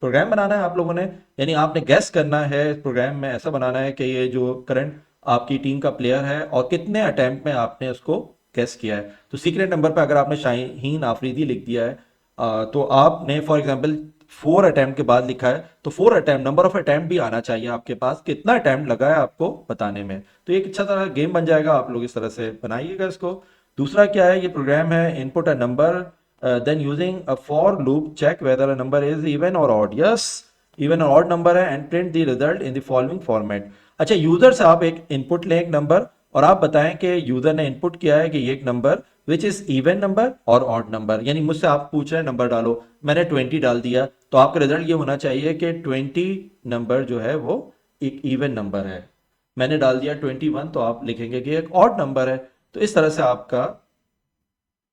programme बनाना है आप लोगों ने, यानी आपने gas करना है इस प्रोग्राम में, ऐसा बनाना है कि ये जो करंट आपकी टीम का प्लेयर है और कितने अटेम्प्ट में आपने उसको गैस किया है। तो सीक्रेट नंबर पे अगर आपने शाहीन आफरीदी लिख दिया है, तो आपने फॉर एग्जांपल 4 अटेम्प्ट के बाद लिखा है, तो 4 अटेम्प्ट, नंबर ऑफ अटेम्प्ट भी आना चाहिए आपके पास, कितना अटेम्प्ट लगा है आपको बताने में। तो एक अच्छा तरह गेम बन जाएगा, आप लोग इस तरह से बनाइएगा इसको। दूसरा क्या है, ये प्रोग्राम है input a number, then using a for loop check whether a number is even or odd. Yes, even or odd number है, and print the result in the following format. अच्छा, यूजर से आप एक input लें, एक number, और आप बताएं कि यूजर ने इनपुट किया है कि ये एक number which is even number और ऑड नंबर, यानी मुझसे आप पूछ रहे हैं नंबर डालो, मैंने 20 डाल दिया, तो आपका रिजल्ट ये होना चाहिए कि 20 नंबर जो है वो एक इवन नंबर है। मैंने डाल दिया 21, तो आप लिखेंगे कि एक ऑड नंबर है। तो इस तरह से आपका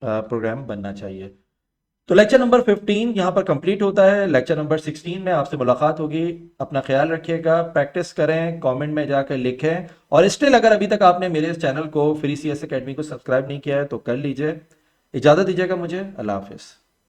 प्रोग्राम बनना चाहिए। तो लेक्चर नंबर 15 यहाँ पर कंप्लीट होता है। लेक्चर नंबर 16 में आपसे मुलाकात होगी। अपना ख्याल रखिएगा, प्रैक्टिस करें, कमेंट में जाकर लिखें, और स्टिल अगर अभी तक आपने मेरे इस चैनल को फ्री CS एकेडमी को सब्सक्राइब नहीं किया है तो कर लीजिए। इजाज़त दीजिएगा मुझे, अल्लाह हाफिज़।